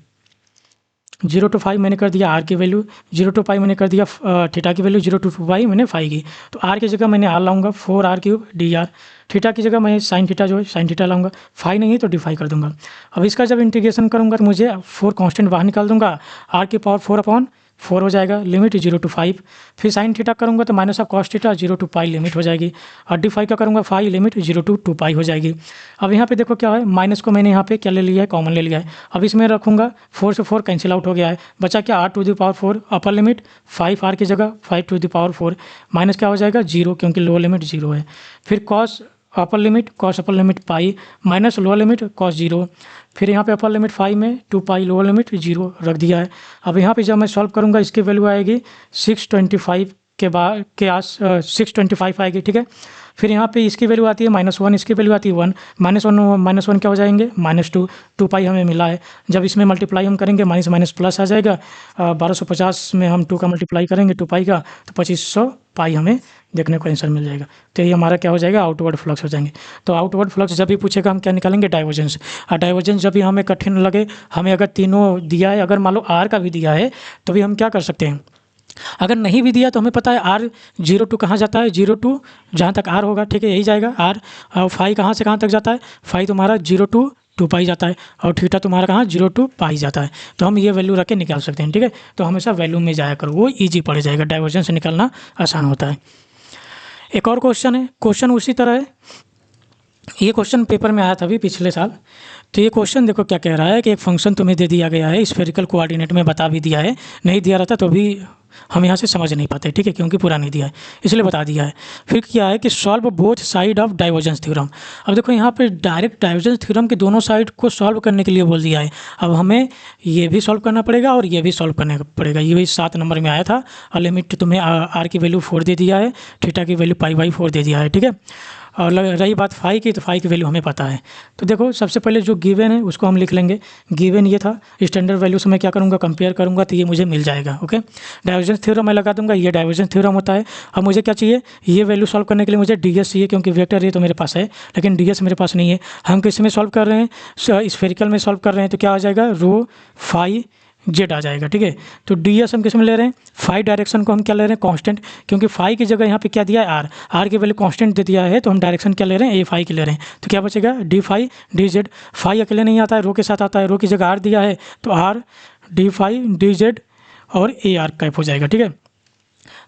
S1: 0 to 5 मैंने कर दिया आर की वैल्यू, 0 to पाई मैंने कर दिया थीटा की वैल्यू, 0 to 2 पाई मैंने फाई की। तो आर की जगह मैंने आर लाऊंगा 4 r cube d r, theta की जगह मैं साइन थीटा जो है साइन थीटा लाऊंगा, फाई नहीं है तो डी फाई कर दूंगा। अब इसका जब इंटीग्रेशन करूंगा तो मुझे 4 कांस्टेंट बाहर निकाल दूंगा, आर की पावर 4 अपॉन 4 हो जाएगा, लिमिट 0 to 5। फिर साइन थीटा करूँगा तो minus of cos theta 0 to pi limit हो जाएगी, और डी फाई का करूँगा फाई लिमिट 0 to 2 पाई हो जाएगी। अब यहाँ पे देखो क्या है, माइनस को मैंने यहाँ पे क्या ले लिया है, कॉमन ले लिया है। अब इसमें रखूँगा 4 से 4 कैंसिल आउट हो गया है, बचा क्या r to the power 4 upper limit 5 r की जगह 5 to the पावर 4 माइनस क्या हो जाएगा 0, क्योंकि लोअर लिमिट 0 है। फिर cos upper limit cos upper limit pi minus lower limit cos 0। फिर यहाँ पे अपर लिमिट 5 में 2 पाई, लोअर लिमिट 0 रख दिया है। अब यहाँ पे जब मैं सॉल्व करूँगा इसकी वैल्यू आएगी 625 के बाद के आस 625 आएगी। ठीक है, फिर यहाँ पे इसकी वैल्यू आती है -1, इसकी वैल्यू आती है 1, -1 क्या हो जाएंगे -2, 2 पाई हमें मिला है। जब इसमें मल्टीप्लाई हम करेंगे माइनस माइनस प्लस आ जाएगा, 1250 में हम 2 का मल्टीप्लाई करेंगे 2 पाई का, तो 2500 पाई हमें देखने को आंसर मिल जाएगा। तो ये हमारा क्या हो जाएगा, आउटवर्ड फ्लक्स हो जाएंगे। तो आउटवर्ड फ्लक्स जब भी पूछेगा हम क्या निकालेंगे, डाइवर्जेंस। और डाइवर्जेंस जब भी हमें कठिन लगे, हमें अगर तीनों दिया है, अगर मान लो आर का भी दिया है तो भी हम क्या कर सकते हैं, अगर नहीं भी दिया तो हमें पता है आर 0 to कहाँ जाता है, 0 to जहाँ तक आर होगा। ठीक है, यही जाएगा आर। और फाई कहाँ से कहाँ तक जाता है, फाई तुम्हारा 0 to 2 पाई जाता है, और थीटा तुम्हारा कहाँ 0 to पाई जाता है। तो हम ये वैल्यू रख के निकाल सकते हैं। ठीक है, तो हमेशा वैल्यू में जाया करो, वो ईजी पड़ जाएगा, डाइवर्जेंस निकालना आसान होता है। एक और क्वेश्चन है, क्वेश्चन उसी तरह है, ये क्वेश्चन पेपर में आया था अभी पिछले साल। तो ये क्वेश्चन देखो क्या कह रहा है कि एक फंक्शन तुम्हें दे दिया गया है, स्फेरिकल कोऑर्डिनेट में बता भी दिया है, नहीं दिया रहता तो भी हम यहाँ से समझ नहीं पाते, ठीक है, क्योंकि पूरा नहीं दिया है, इसलिए बता दिया है। फिर क्या है कि solve both side of divergence theorem. अब देखो यहाँ पे डायरेक्ट डाइवर्जेंस थ्योरम के दोनों साइड को सॉल्व करने के लिए बोल दिया है। अब हमें ये भी सॉल्व करना पड़ेगा और ये भी सॉल्व करना पड़ेगा। ये भी 7 नंबर में आया था और लिमिट तुम्हें आर की वैल्यू 4 दे दिया है, थीटा की वैल्यू π/4 दे दिया है, ठीक है। और रही बात फाई की, तो फाई की वैल्यू हमें पता है। तो देखो सबसे पहले जो गिवन है उसको हम लिख लेंगे। गिवन ये था, स्टैंडर्ड वैल्यू से मैं क्या करूँगा, कंपेयर करूँगा, तो ये मुझे मिल जाएगा। ओके, डाइवर्जेंस थ्योरम मैं लगा दूंगा, ये डाइवर्जेंस थ्योरम होता है। अब मुझे क्या चाहिए, ये वैल्यू सॉल्व करने के लिए मुझे ds चाहिए, क्योंकि वेक्टर ये तो मेरे पास है लेकिन ds मेरे पास नहीं है। हम किस में सॉल्व कर रहे हैं, स्फेरिकल में सॉल्व कर रहे हैं, तो क्या आ जाएगा, रो फाई जेड आ जाएगा, ठीक है। तो ds हम किस में ले रहे हैं, फाई डायरेक्शन को हम क्या ले रहे हैं, कांस्टेंट, क्योंकि फाई की जगह यहाँ पे क्या दिया है, आर की वैल्यू कांस्टेंट दे दिया है, तो हम डायरेक्शन क्या ले रहे हैं, ए फाई की ले रहे हैं। तो क्या बचेगा, d phi d z. Phi अकेले नहीं आता है, रो के साथ आता है, रो की जगह आर दिया है, तो r d phi d z और ए आर कैप हो जाएगा, ठीक है।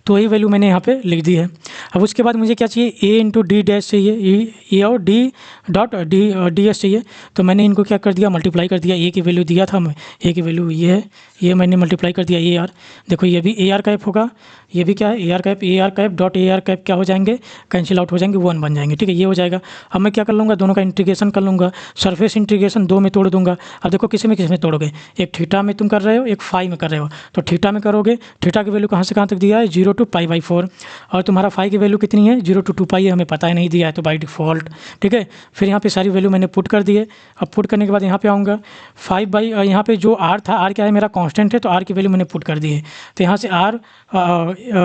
S1: तो वही वैल्यू मैंने यहाँ पे लिख दी है। अब उसके बाद मुझे क्या चाहिए, ए इंटू डी डैश चाहिए, ए और डी डॉट डी एस चाहिए। तो मैंने इनको क्या कर दिया, मल्टीप्लाई कर दिया। ए की वैल्यू दिया था मैं, ए की वैल्यू ये है, ये मैंने मल्टीप्लाई कर दिया ए आर। देखो ये भी ए आर कैप होगा, ये भी क्या है, A R cap dot A R cap क्या हो जाएंगे, कैंसिल आउट हो जाएंगे, 1 बन जाएंगे, ठीक है। ये हो जाएगा। अब मैं क्या कर लूँगा, दोनों का इंटीग्रेशन कर लूँगा, सरफेस इंटीग्रेशन 2 में तोड़ दूंगा। अब देखो किसी में तोड़ोगे, एक थीटा में तुम कर रहे हो, एक फाई में कर रहे हो, तो थीटा में करोगे, थीटा की वैल्यू कहाँ से कहाँ तक दिया है, 0 to π/4, और तुम्हारा फाई की वैल्यू कितनी है, 0 to 2π है, हमें पता ही नहीं दिया है तो बाई डिफ़ॉल्ट, ठीक है। फिर यहाँ पे सारी वैल्यू मैंने पुट कर दिए। अब पुट करने के बाद यहाँ पे आऊँगा 5/, यहाँ पे जो आर था, आर क्या है मेरा कांस्टेंट है, तो आर की वैल्यू मैंने पुट कर दी है। तो यहाँ से आर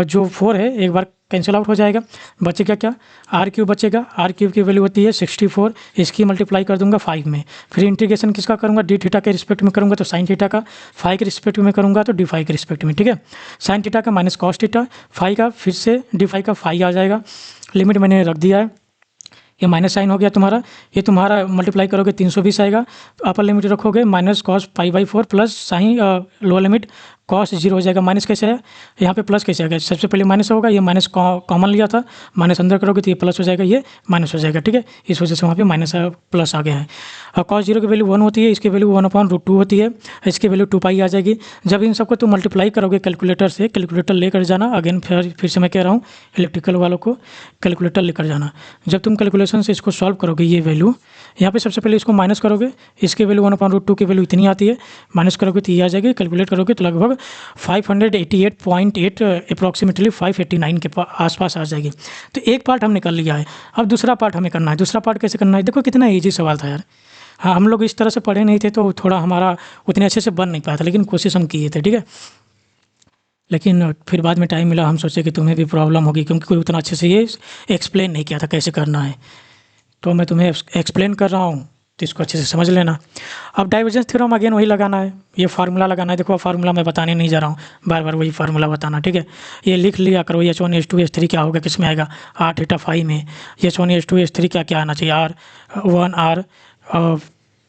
S1: जो 4 है एक बार कैंसिल आउट हो जाएगा, बचेगा क्या, आर क्यूब बचेगा। आर क्यूब की वैल्यू होती है 64, इसकी मल्टीप्लाई कर दूंगा 5 में। फिर इंटीग्रेशन किसका करूंगा, डी थीटा के रिस्पेक्ट में करूंगा तो साइन थीटा का, फाई के रिस्पेक्ट में करूंगा तो डी फाई के रिस्पेक्ट में, ठीक है। साइन थीटा का माइनस कॉस थीटा, फाई का फिर से डी फाई का फाई आ जाएगा। लिमिट मैंने रख दिया है, ये माइनस साइन हो गया तुम्हारा, ये तुम्हारा मल्टीप्लाई करोगे 320 आएगा। तो अपर लिमिट रखोगे minus cos π/4 plus sine lower limit cos 0 हो जाएगा। माइनस कैसे है, यहाँ पे प्लस कैसे आएगा, सबसे पहले माइनस होगा, ये माइनस कॉमन लिया था, माइनस अंदर करोगे तो ये प्लस हो जाएगा, ये माइनस हो जाएगा, ठीक है। इस वजह से वहाँ पे माइनस प्लस आ गया है। और कॉस 0 की वैल्यू 1 होती है, इसकी वैल्यू 1/√2 होती है, इसकी वैल्यू 2π आ जाएगी। जब इन सबको तुम मल्टीप्लाई करोगे कैलकुलेटर से, कैलकुलेटर लेकर जाना, अगेन फिर से मैं कह रहा हूँ इलेक्ट्रिकल वालों को कैलकुलेटर लेकर जाना। जब तुम कैलकुलेशन से इसको सॉल्व करोगे, ये वैल्यू यहाँ पे सबसे पहले इसको माइनस करोगे, इसकी वैल्यू 1/√2 की वैल्यू इतनी आती है, माइनस करोगे तो ये आ जाएगी, कैलकुलेट करोगे तो लगभग 588.8 अप्रॉक्सीमेटली 589 के आसपास आ जाएगी। तो एक पार्ट हम निकल लिया है। अब दूसरा पार्ट हमें करना है। दूसरा पार्ट कैसे करना है, देखो कितना ईजी सवाल था यार। हाँ, हम लोग इस तरह से पढ़े नहीं थे तो थोड़ा हमारा उतने अच्छे से बन नहीं पाया था, लेकिन कोशिश हम किए थे, ठीक है। लेकिन फिर बाद में टाइम मिला, हम सोचे कि तुम्हें भी प्रॉब्लम होगी, क्योंकि कोई उतना अच्छे से ये एक्सप्लेन नहीं किया था कैसे करना है। तो मैं तुम्हें एक्सप्लेन कर रहा हूँ, तो इसको अच्छे से समझ लेना। अब डाइवर्जेंस थ्योरम अगेन वही लगाना है, ये फार्मूला लगाना है। देखो फार्मूला मैं बताने नहीं जा रहा हूँ, बार बार वही फार्मूला बताना, ठीक है। ये लिख लिया करो, H1 H2 H3 क्या होगा, किस में आएगा, आर थीटा फाई में। H1 H2 H3 क्या आना चाहिए, R1 R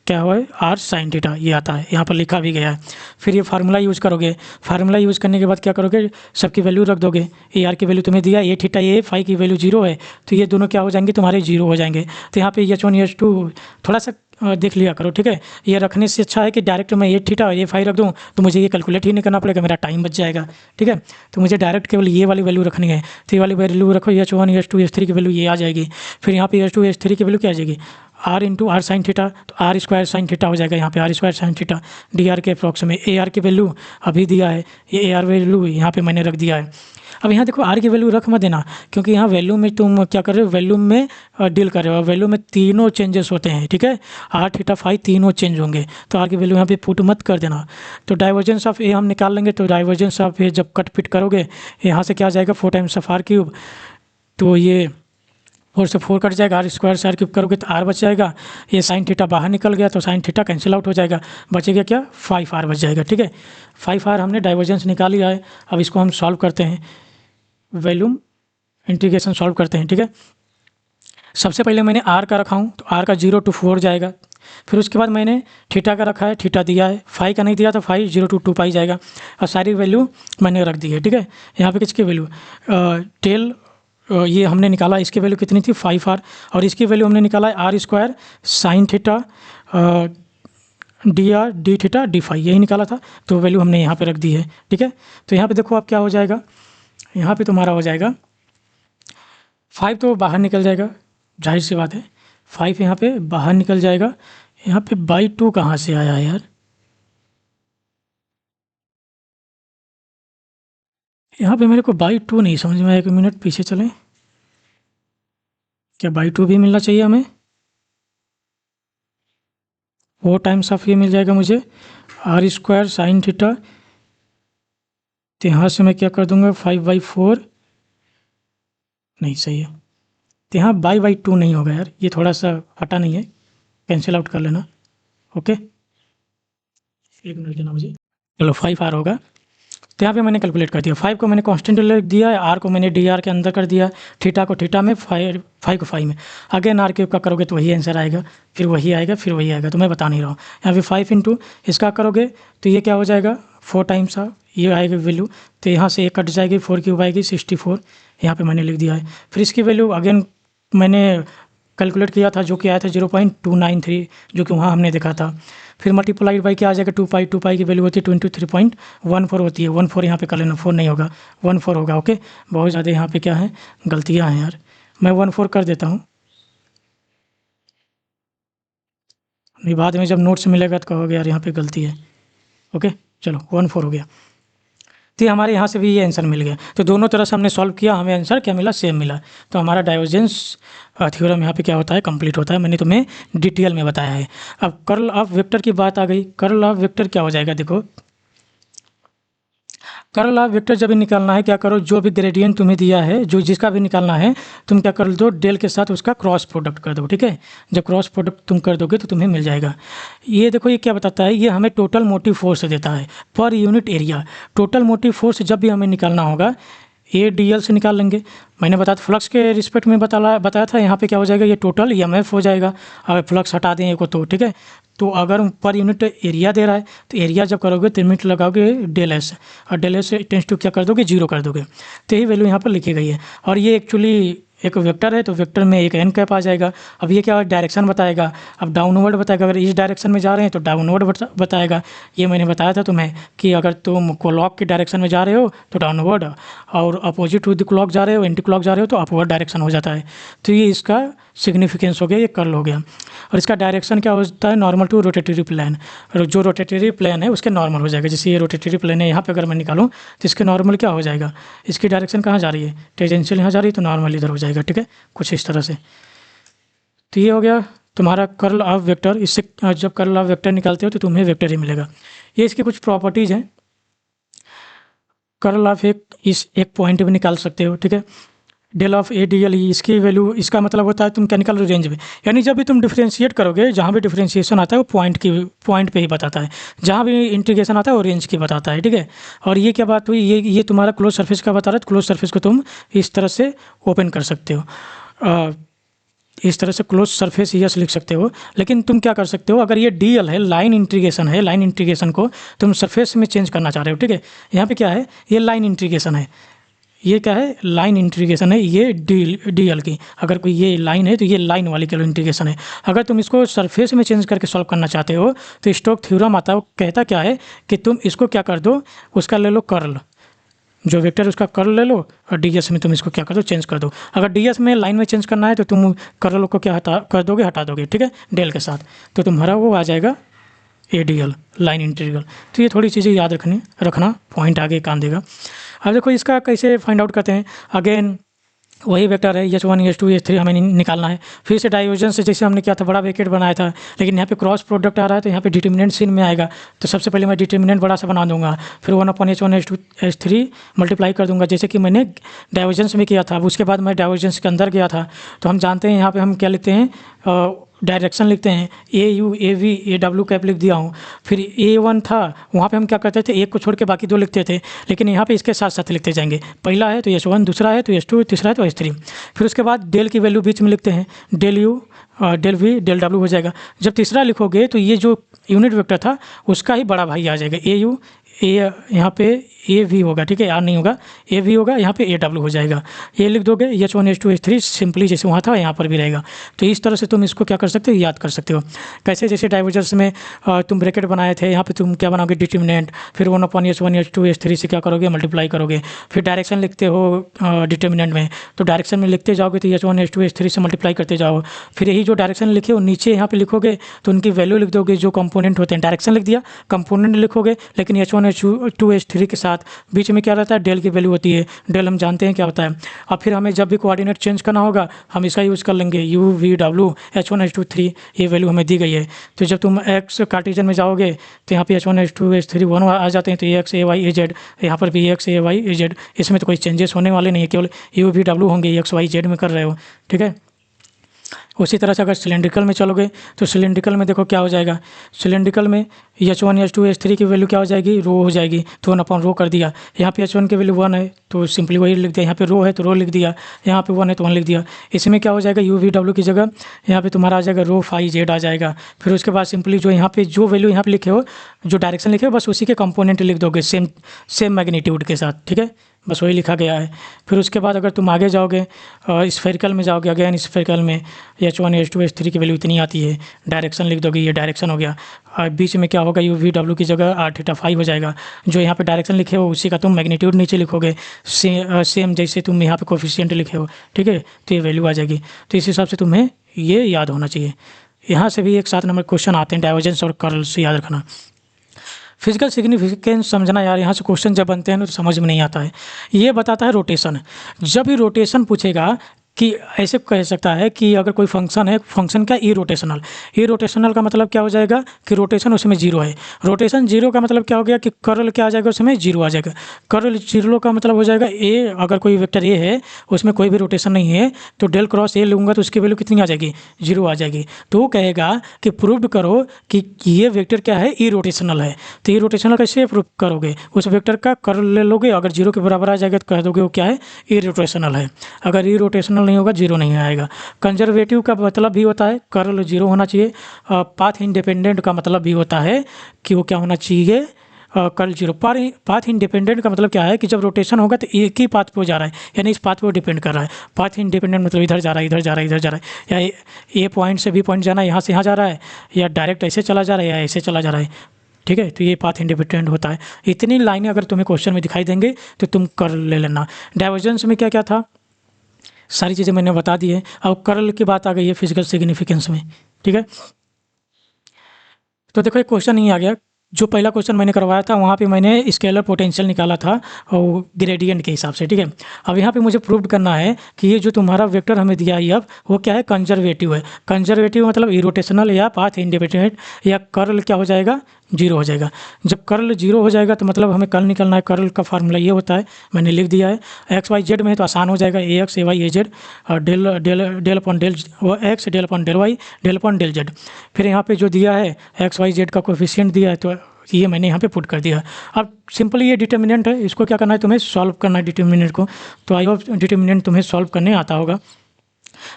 S1: क्या हुआ है, आर साइन थीटा, ये आता है, यहाँ पर लिखा भी गया है। फिर ये फार्मूला यूज़ करोगे, फार्मूला यूज़ करने के बाद क्या करोगे, सबकी वैल्यू रख दोगे। ए आर की वैल्यू तुम्हें दिया, ए थीटा ए फाई की वैल्यू 0 है, तो ये दोनों क्या हो जाएंगे, तुम्हारे 0 हो जाएंगे। तो यहाँ पे H1 H2 थोड़ा सा देख लिया करो, ठीक है। ये रखने से अच्छा है कि डायरेक्ट मैं ए थीटा ए फाई रख दूँ, तो मुझे ये कैलकुलेट ही नहीं करना पड़ेगा, मेरा टाइम बच जाएगा, ठीक है। तो मुझे डायरेक्ट केवल ये वाली वैल्यू रखनी है, तो ये वाली वैल्यू रखो, H1 H2 H3 की वैल्यू ये आ जाएगी। फिर यहाँ पे H2 H3 की वैल्यू क्या आ जाएगी, r into r sine theta, तो आर स्क्वायर साइन थीटा हो जाएगा। यहाँ पे r square sine theta d r के अप्रॉक्स में। ए आर की वैल्यू अभी दिया है, ये ए आर वैल्यू यहाँ पे मैंने रख दिया है। अब यहाँ देखो आर की वैल्यू रख मत देना, क्योंकि यहाँ वैल्यू में तुम क्या कर रहे हो, वैल्यू में डील कर रहे हो, वैल्यू में तीनों चेंजेस होते हैं, ठीक है। आर थीटा फाई तीनों चेंज होंगे, तो आर की वैल्यू यहाँ पे पुट मत कर देना। तो डाइवर्जेंस ऑफ ए हम निकाल लेंगे, तो डाइवर्जेंस ऑफ ए जब कट पिट करोगे, यहाँ से क्या आ जाएगा 4 टाइम्स ऑफ आर क्यूब, तो ये 4 से 4 कट जाएगा, आर स्क्वायर से आर क्यूब करोगे तो आर बच जाएगा। ये साइन थीटा बाहर निकल गया, तो साइन थीटा कैंसिल आउट हो जाएगा, बचेगा क्या 5r बच जाएगा, ठीक है। 5r हमने डाइवर्जेंस निकाल लिया है। अब इसको हम सॉल्व करते हैं, वैल्यूम इंटीग्रेशन सॉल्व करते हैं, ठीक है। सबसे पहले मैंने आर का रखा हूँ, तो आर का 0 to 4 जाएगा। फिर उसके बाद मैंने थीटा का रखा है, थीटा दिया है, फाई का नहीं दिया तो फाई 0 to 2π जाएगा। और सारी वैल्यू मैंने रख दी है, ठीक है। यहाँ पे किसकी वैल्यू, टेल ये हमने निकाला, इसकी वैल्यू कितनी थी 5r, और इसकी वैल्यू हमने निकाला है r square sine theta d r d theta d phi यही निकाला था, तो वैल्यू हमने यहाँ पे रख दी है। ठीक है, तो यहाँ पे देखो अब क्या हो जाएगा, यहाँ पे तुम्हारा हो जाएगा 5 तो बाहर निकल जाएगा, जाहिर सी बात है 5 यहाँ पे बाहर निकल जाएगा। यहाँ पे बाई 2 कहाँ से आया यार, यहाँ पे मेरे को बाई 2 नहीं समझ में आया, 1 मिनट पीछे चलें। क्या बाई 2 भी मिलना चाहिए हमें, 4 टाइम्स ऑफ ये मिल जाएगा मुझे आर स्क्वायर साइन थीटा, तो यहाँ से मैं क्या कर दूंगा 5/4 नहीं सही है, तो यहाँ बाई 2 नहीं होगा यार, ये थोड़ा सा हटा नहीं है, कैंसिल आउट कर लेना। ओके, 1 मिनट देना मुझे, चलो 5R होगा। तो यहाँ पे मैंने कैलकुलेट कर दिया, 5 को मैंने कांस्टेंट लिख दिया है, आर को मैंने डी आर के अंदर कर दिया, थीटा को थीटा में, 5 को 5 में। अगेन आर क्यूब का करोगे तो वही आंसर आएगा, फिर वही आएगा, फिर वही आएगा, तो मैं बता नहीं रहा हूँ। यहाँ पे 5 इंटू इसका करोगे तो ये क्या हो जाएगा 4 टाइम्स ये आएगी वैल्यू, तो यहाँ से 1 कट जाएगी, 4 क्यूब आएगी 64, यहाँ पे मैंने लिख दिया है। फिर इसकी वैल्यू अगेन मैंने कैलकुलेट किया था, जो कि आया था 0.293, जो कि वहाँ हमने देखा था। फिर मल्टीप्लाइड बाई क्या आ जाएगा 2 पाई की वैल्यू होती है 23.14 होती है, 14 यहाँ पे कर लेना, 4 नहीं होगा 14 होगा। ओके, बहुत ज़्यादा यहाँ पे क्या है गलतियाँ हैं यार, मैं 14 कर देता हूँ, नहीं बाद में जब नोट्स मिलेगा तो कहोगे यार यहाँ पे गलती है। ओके चलो 14 हो गया, तो हमारे यहाँ से भी ये आंसर मिल गया। तो दोनों तरह से हमने सॉल्व किया, हमें आंसर क्या मिला, सेम मिला। तो हमारा डाइवर्जेंस थ्योरम यहाँ पे क्या होता है, कंप्लीट होता है। मैंने तुम्हें डिटेल में बताया है। अब कर्ल ऑफ वेक्टर की बात आ गई। कर्ल ऑफ वेक्टर क्या हो जाएगा, देखो कर्ल ऑफ वेक्टर जब भी निकालना है क्या करो, जो भी ग्रेडियंट तुम्हें दिया है, जो जिसका भी निकालना है, तुम क्या कर दो, डेल के साथ उसका क्रॉस प्रोडक्ट कर दो। ठीक है, जब क्रॉस प्रोडक्ट तुम कर दोगे तो तुम्हें मिल जाएगा। ये देखो ये क्या बताता है, ये हमें टोटल मोटिव फोर्स देता है per unit area. Total motive force जब भी हमें निकालना होगा ये डी से निकाल लेंगे। मैंने बताया फ्लक्स के रिस्पेक्ट में बताया था, यहाँ पे क्या हो जाएगा, ये टोटल EMF हो जाएगा। अगर फ्लक्स हटा दें को तो ठीक है, तो अगर पर यूनिट एरिया दे रहा है तो एरिया जब करोगे तो लिमिट लगाओगे डेल एस, और डेल एस टेंस टू क्या कर दोगे, 0 कर दोगे, तो यही वैल्यू यहाँ पर लिखी गई है। और ये एक्चुअली एक वेक्टर है, तो वेक्टर में एक एन कैप आ जाएगा। अब ये क्या डायरेक्शन बताएगा, अब डाउनवर्ड बताएगा, अगर इस डायरेक्शन में जा रहे हैं तो डाउनवर्ड बताएगा। ये मैंने बताया था तुम्हें कि अगर तुम क्लॉक की डायरेक्शन में जा रहे हो तो डाउनवर्ड, और अपोजिट टू द क्लॉक जा रहे हो, एंटी क्लॉक जा रहे हो तो अपवर्ड डायरेक्शन हो जाता है। तो ये इसका सिग्निफिकेंस हो गया, ये कर्ल हो गया। और इसका डायरेक्शन क्या होता है, नॉर्मल टू रोटेटरी प्लेन, जो रोटेटरी प्लेन है उसके नॉर्मल हो जाएगा। जैसे ये रोटेटरी प्लेन है, यहाँ पे अगर मैं निकालूँ तो इसके नॉर्मल क्या हो जाएगा, इसकी डायरेक्शन कहाँ जा रही है, टेंजेंशियल यहाँ जा रही है, तो नॉर्मल इधर हो जाएगा। ठीक है, कुछ इस तरह से। तो ये हो गया तुम्हारा कर्ल ऑफ वेक्टर। इससे जब कर्ल ऑफ वेक्टर निकालते हो तो तुम्हें वेक्टर ही मिलेगा। ये इसकी कुछ प्रॉपर्टीज़ हैं। कर्ल ऑफ एक पॉइंट भी निकाल सकते हो। ठीक है, del of a d l e, इसकी वैल्यू, इसका मतलब होता है तुम क्या निकाल रहे हो, रेंज में। यानी जब भी तुम डिफ्रेंशिएट करोगे, जहाँ भी डिफ्रेंशिएशन आता है वो पॉइंट पे ही बताता है, जहाँ भी इंटीग्रेशन आता है वो रेंज की बताता है। ठीक है, और ये क्या बात हुई, ये तुम्हारा क्लोज सरफेस का बता रहा है, तो क्लोज सरफेस को तुम इस तरह से ओपन कर सकते हो, इस तरह से क्लोज सरफेस यस लिख सकते हो। लेकिन तुम क्या कर सकते हो, अगर ये डीएल है, लाइन इंटीग्रेशन है, लाइन इंटीग्रेशन को तुम सरफेस में चेंज करना चाह रहे हो। ठीक है, यहाँ पे क्या है, ये लाइन इंटीग्रेशन है, ये क्या है, लाइन इंटीग्रेशन है, ये डीएल की अगर कोई ये लाइन है तो ये लाइन वाली के इंटीग्रेशन है। अगर तुम इसको सरफेस में चेंज करके सॉल्व करना चाहते हो तो स्टोक थ्योरम आता है, वो कहता क्या है कि तुम इसको क्या कर दो, उसका ले लो कर्ल, जो वेक्टर उसका कर्ल ले लो, और डीएस में तुम इसको क्या कर दो, चेंज कर दो। अगर डीएस में लाइन में चेंज करना है तो तुम कर्ल को क्या हटा दोगे। ठीक है, डेल के साथ, तो तुम्हारा वो आ जाएगा ADL, लाइन इंटीग्रल। तो ये थोड़ी चीज़ें याद रखना, पॉइंट आगे काम देगा। अब देखो इसका कैसे फाइंड आउट करते हैं। अगेन वही वेक्टर है, H1 H2 H3 हमें निकालना है। फिर से डाइवर्जेंस से जैसे हमने किया था, बड़ा ब्रैकेट बनाया था, लेकिन यहाँ पे क्रॉस प्रोडक्ट आ रहा है तो यहाँ पे डिटर्मिनेंट सीन में आएगा। तो सबसे पहले मैं डिटर्मिनेंट बड़ा सा बना दूंगा, फिर 1/H1 H2 H3 मल्टीप्लाई कर दूंगा, जैसे कि मैंने डाइवर्जेंस में किया था। अब उसके बाद मैं डाइवर्जेंस के अंदर गया था, तो हम जानते हैं यहाँ पर हम क्या लिखते हैं, डायरेक्शन लिखते हैं, AU AV AW कैप लिख दिया हूँ। फिर A1 था, वहाँ पे हम क्या करते थे, एक को छोड़ के बाकी 2 लिखते थे, लेकिन यहाँ पे इसके साथ साथ लिखते जाएंगे। पहला है तो H1, दूसरा है तो H2, तीसरा है तो H3। फिर उसके बाद डेल की वैल्यू बीच में लिखते हैं, del U del V del W हो जाएगा। जब तीसरा लिखोगे तो ये जो यूनिट वेक्टर था उसका ही बड़ा भाई आ जाएगा, AU, यहाँ पे ए वी होगा, ठीक है, आर नहीं होगा, ए वी होगा, यहाँ पे ए डब्ल्यू हो जाएगा। ये लिख दोगे, H1 H2 H3 सिंपली जैसे वहाँ था यहाँ पर भी रहेगा। तो इस तरह से तुम इसको क्या कर सकते हो, याद कर सकते हो। कैसे, जैसे डाइवर्जर्स में तुम ब्रैकेट बनाए थे, यहाँ पे तुम क्या बनाओगे, डिटर्मिनेंट, फिर 1/H1 H2 H3 से क्या करोगे, मल्टीप्लाई करोगे। फिर डायरेक्शन लिखते हो डिटर्मिनेंट में, तो डायरेक्शन में लिखते जाओगे तो H1 H2 H3 से मल्टीप्लाई करते जाओ। फिर यही जो डायरेक्शन लिखे हो नीचे यहाँ पे लिखोगे, तो उनकी वैल्यू लिख दोगे जो कंपोनेंट होते हैं। डायरेक्शन लिख दिया, कंपोनेंट लिखोगे, लेकिन H1 H2 H3 के साथ बीच में क्या रहता है, डेल की वैल्यू होती है। डेल हम जानते हैं क्या होता है। अब फिर हमें जब भी कोऑर्डिनेट चेंज करना होगा हम इसका यूज़ कर लेंगे, U V W H1 H2 3, ये वैल्यू हमें दी गई है। तो जब तुम एक्स कार्टेशियन में जाओगे तो यहाँ पे H1 H2 H3 1 आ जाते हैं, तो ये एक्स ए वाई ए जेड, यहाँ पर भी एक्स ए वाई ए जेड, इसमें तो कोई चेंजेस होने वाले नहीं है, केवल U V W होंगे, एक्स वाई जेड में कर रहे हो, ठीक है। उसी तरह से अगर सिलेंड्रिकल में चलोगे तो सिलेंड्रिकल में देखो क्या हो जाएगा, सिलेंड्रिकल में H1 H2 H3 की वैल्यू क्या हो जाएगी, रो हो जाएगी, तो 1/रो कर दिया। यहाँ पे H1 की वैल्यू 1 है तो सिंपली वही लिख दिया, यहाँ पे रो है तो रो लिख दिया, यहाँ पे 1 है तो 1 लिख दिया। इसमें क्या हो जाएगा, U V W की जगह यहाँ पे तुम्हारा आ जाएगा रो फाई जेड आ जाएगा। फिर उसके बाद सिंपली जो यहाँ पे जो वैल्यू यहाँ पे लिखे हो, जो डायरेक्शन लिखे हो, बस उसी के कंपोनेंट लिख दोगे सेम मैग्नीट्यूड के साथ, ठीक है, बस वही लिखा गया है। फिर उसके बाद अगर तुम आगे जाओगे स्फेरिकल में जाओगे, अगेन स्फेरिकल में H1 H2 H3 की वैल्यू इतनी आती है, डायरेक्शन लिख दोगे, ये डायरेक्शन हो गया। बीच में क्या होगा, U V W की जगह R थीटा फाई हो जाएगा। जो यहाँ पे डायरेक्शन लिखे हो उसी का तुम मैग्नीट्यूड नीचे लिखोगे, सेम जैसे तुम यहाँ पे कोफिशिएंट लिखे हो, ठीक है, तो ये वैल्यू आ जाएगी। तो इस हिसाब से तुम्हें ये याद होना चाहिए। यहाँ से भी एक 7 नंबर क्वेश्चन आते हैं, डाइवर्जेंस और कर्ल से याद रखना। फिजिकल सिग्निफिकेंस समझना यार, यहाँ से क्वेश्चन जब बनते हैं ना तो समझ में नहीं आता है। ये बताता है रोटेशन, जब भी रोटेशन पूछेगा कि ऐसे कह सकता है कि अगर कोई फंक्शन है, फंक्शन का ई रोटेशनल का मतलब क्या हो जाएगा कि रोटेशन उसमें जीरो है। रोटेशन जीरो का मतलब क्या हो गया कि कर्ल क्या आ जाएगा, उसमें जीरो आ जाएगा। कर्ल जीरो का मतलब हो जाएगा ए, अगर कोई वेक्टर ए है उसमें कोई भी रोटेशन नहीं है तो डेल क्रॉस ए लूँगा तो उसकी वैल्यू कितनी आ जाएगी, जीरो आ जाएगी। तो वो कहेगा कि प्रूव करो कि ये वेक्टर क्या है, ई रोटेशनल है। तो ई रोटेशनल कैसे प्रूव करोगे, उस वेक्टर का कर्ल ले लोगे, अगर जीरो के बराबर आ जाएगा तो कह दोगे वो क्या है, ई रोटेशनल है। अगर ई रोटेशनल नहीं होगा, जीरो नहीं आएगा। कंजर्वेटिव का मतलब भी होता है कर्ल जीरो होना चाहिए। पाथ इंडिपेंडेंट का मतलब भी होता है कि वो क्या होना चाहिए, कर्ल जीरो। पाथ इंडिपेंडेंट का मतलब क्या है कि जब रोटेशन होगा तो एक ही पाथ पे जा रहा है, यानी इस पाथ पे डिपेंड कर रहा है। पाथ इंडिपेंडेंट मतलब इधर जा रहा है, इधर जा रहा है, इधर जा रहा है, या ए पॉइंट से बी पॉइंट जाना है, यहाँ से यहाँ जा रहा है, या डायरेक्ट ऐसे चला जा रहा है या ऐसे चला जा रहा है, ठीक है। तो ये पाथ इंडिपेंडेंट होता है। इतनी लाइनें अगर तुम्हें क्वेश्चन में दिखाई देंगे तो तुम कर्ल ले लेना। डाइवर्जेंस में क्या क्या था, सारी चीज़ें मैंने बता दी है। अब कर्ल की बात आ गई है फिजिकल सिग्निफिकेंस में, ठीक है। तो देखो एक क्वेश्चन नहीं आ गया, जो पहला क्वेश्चन मैंने करवाया था वहाँ पे मैंने स्केलर पोटेंशियल निकाला था और ग्रेडियंट के हिसाब से, ठीक है। अब यहाँ पे मुझे प्रूव करना है कि ये जो तुम्हारा वेक्टर हमें दिया है अब वो क्या है, कंजर्वेटिव है। कंजर्वेटिव मतलब इरोटेशनल या पाथ इंडिपेंडेंट, या कर्ल क्या हो जाएगा, जीरो हो जाएगा। जब कर्ल जीरो हो जाएगा तो मतलब हमें कर्ल निकलना है। कर्ल का फार्मूला ये होता है, मैंने लिख दिया है। एक्स वाई जेड में तो आसान हो जाएगा, A x A Y A Z, del del del upon del X, del upon del Y, del upon del Z. फिर यहाँ पे जो दिया है एक्स वाई जेड का कोफिशिएंट दिया है, तो ये मैंने यहाँ पे पुट कर दिया। अब सिंपली ये डिटर्मिनेंट है, इसको क्या करना है, तुम्हें सॉल्व करना है डिटर्मिनेंट को। तो आई होप डिटर्मिनेंट तुम्हें सॉल्व करने आता होगा।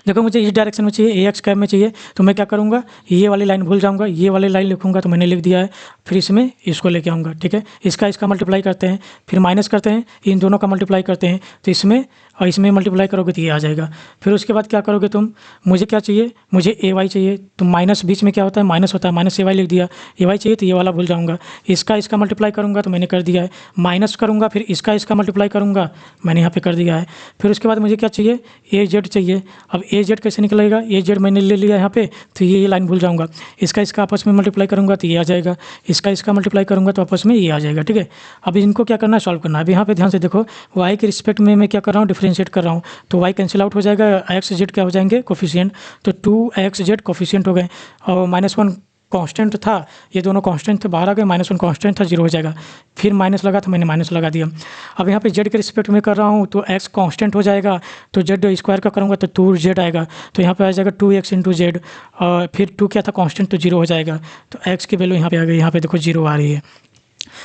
S1: देखो मुझे इस डायरेक्शन में चाहिए, ए एक्स कैप में चाहिए, तो मैं क्या करूँगा, ये वाली लाइन भूल जाऊँगा, ये वाली लाइन लिखूँगा, तो मैंने लिख दिया है। फिर इसमें इसको लेके आऊँगा, ठीक है। इसका मल्टीप्लाई करते हैं, फिर माइनस करते हैं, इन दोनों का मल्टीप्लाई करते हैं, तो इसमें और इसमें मल्टीप्लाई करोगे तो ये आ जाएगा। फिर उसके बाद क्या करोगे तुम, मुझे क्या चाहिए, मुझे ए वाई चाहिए, तो माइनस बीच में क्या होता है, माइनस होता है, माइनस ए वाई लिख दिया। ए वाई चाहिए तो ये वाला भूल जाऊँगा। इसका मल्टीप्लाई करूँगा तो मैंने कर दिया है, माइनस करूँगा, फिर इसका मल्टीप्लाई करूँगा, मैंने यहाँ पे कर दिया है। फिर उसके बाद मुझे क्या चाहिए, ए जेड चाहिए। अब ए जेड कैसे निकलेगा, ए जेड मैंने ले लिया यहाँ पे, तो ये लाइन भूल जाऊँगा। इसका आपस में मल्टीप्लाई करूँगा तो ये आ जाएगा, इसका मल्टीप्लाई करूँगा तो आपस में ये आ जाएगा, ठीक है। अब इनको क्या करना है, सॉल्व करना है। अब यहाँ पे ध्यान से देखो, वाई के रिस्पेक्ट में मैं क्या कर रहा हूँ, डिफरेंशिएट कर रहा हूँ, तो वाई कैंसिल आउट हो जाएगा, एक्स जेड क्या हो जाएंगे, कोफिशिएंट, तो 2x जेड कोफिशिएंट हो गए, और -1 कांस्टेंट था, ये दोनों कांस्टेंट थे, बाहर आ गए, -1 कांस्टेंट था, 0 हो जाएगा। फिर माइनस लगा तो मैंने माइनस लगा दिया। अब यहाँ पे जेड के रिस्पेक्ट में कर रहा हूँ तो x कांस्टेंट हो जाएगा, तो जेड स्क्वायर का करूँगा तो 2z आएगा, तो यहाँ पे आ जाएगा 2x इंटू जेड, और फिर 2 क्या था कांस्टेंट, तो 0 हो जाएगा। तो x की वैल्यू यहाँ पे आ गई, यहाँ पे देखो 0 आ रही है।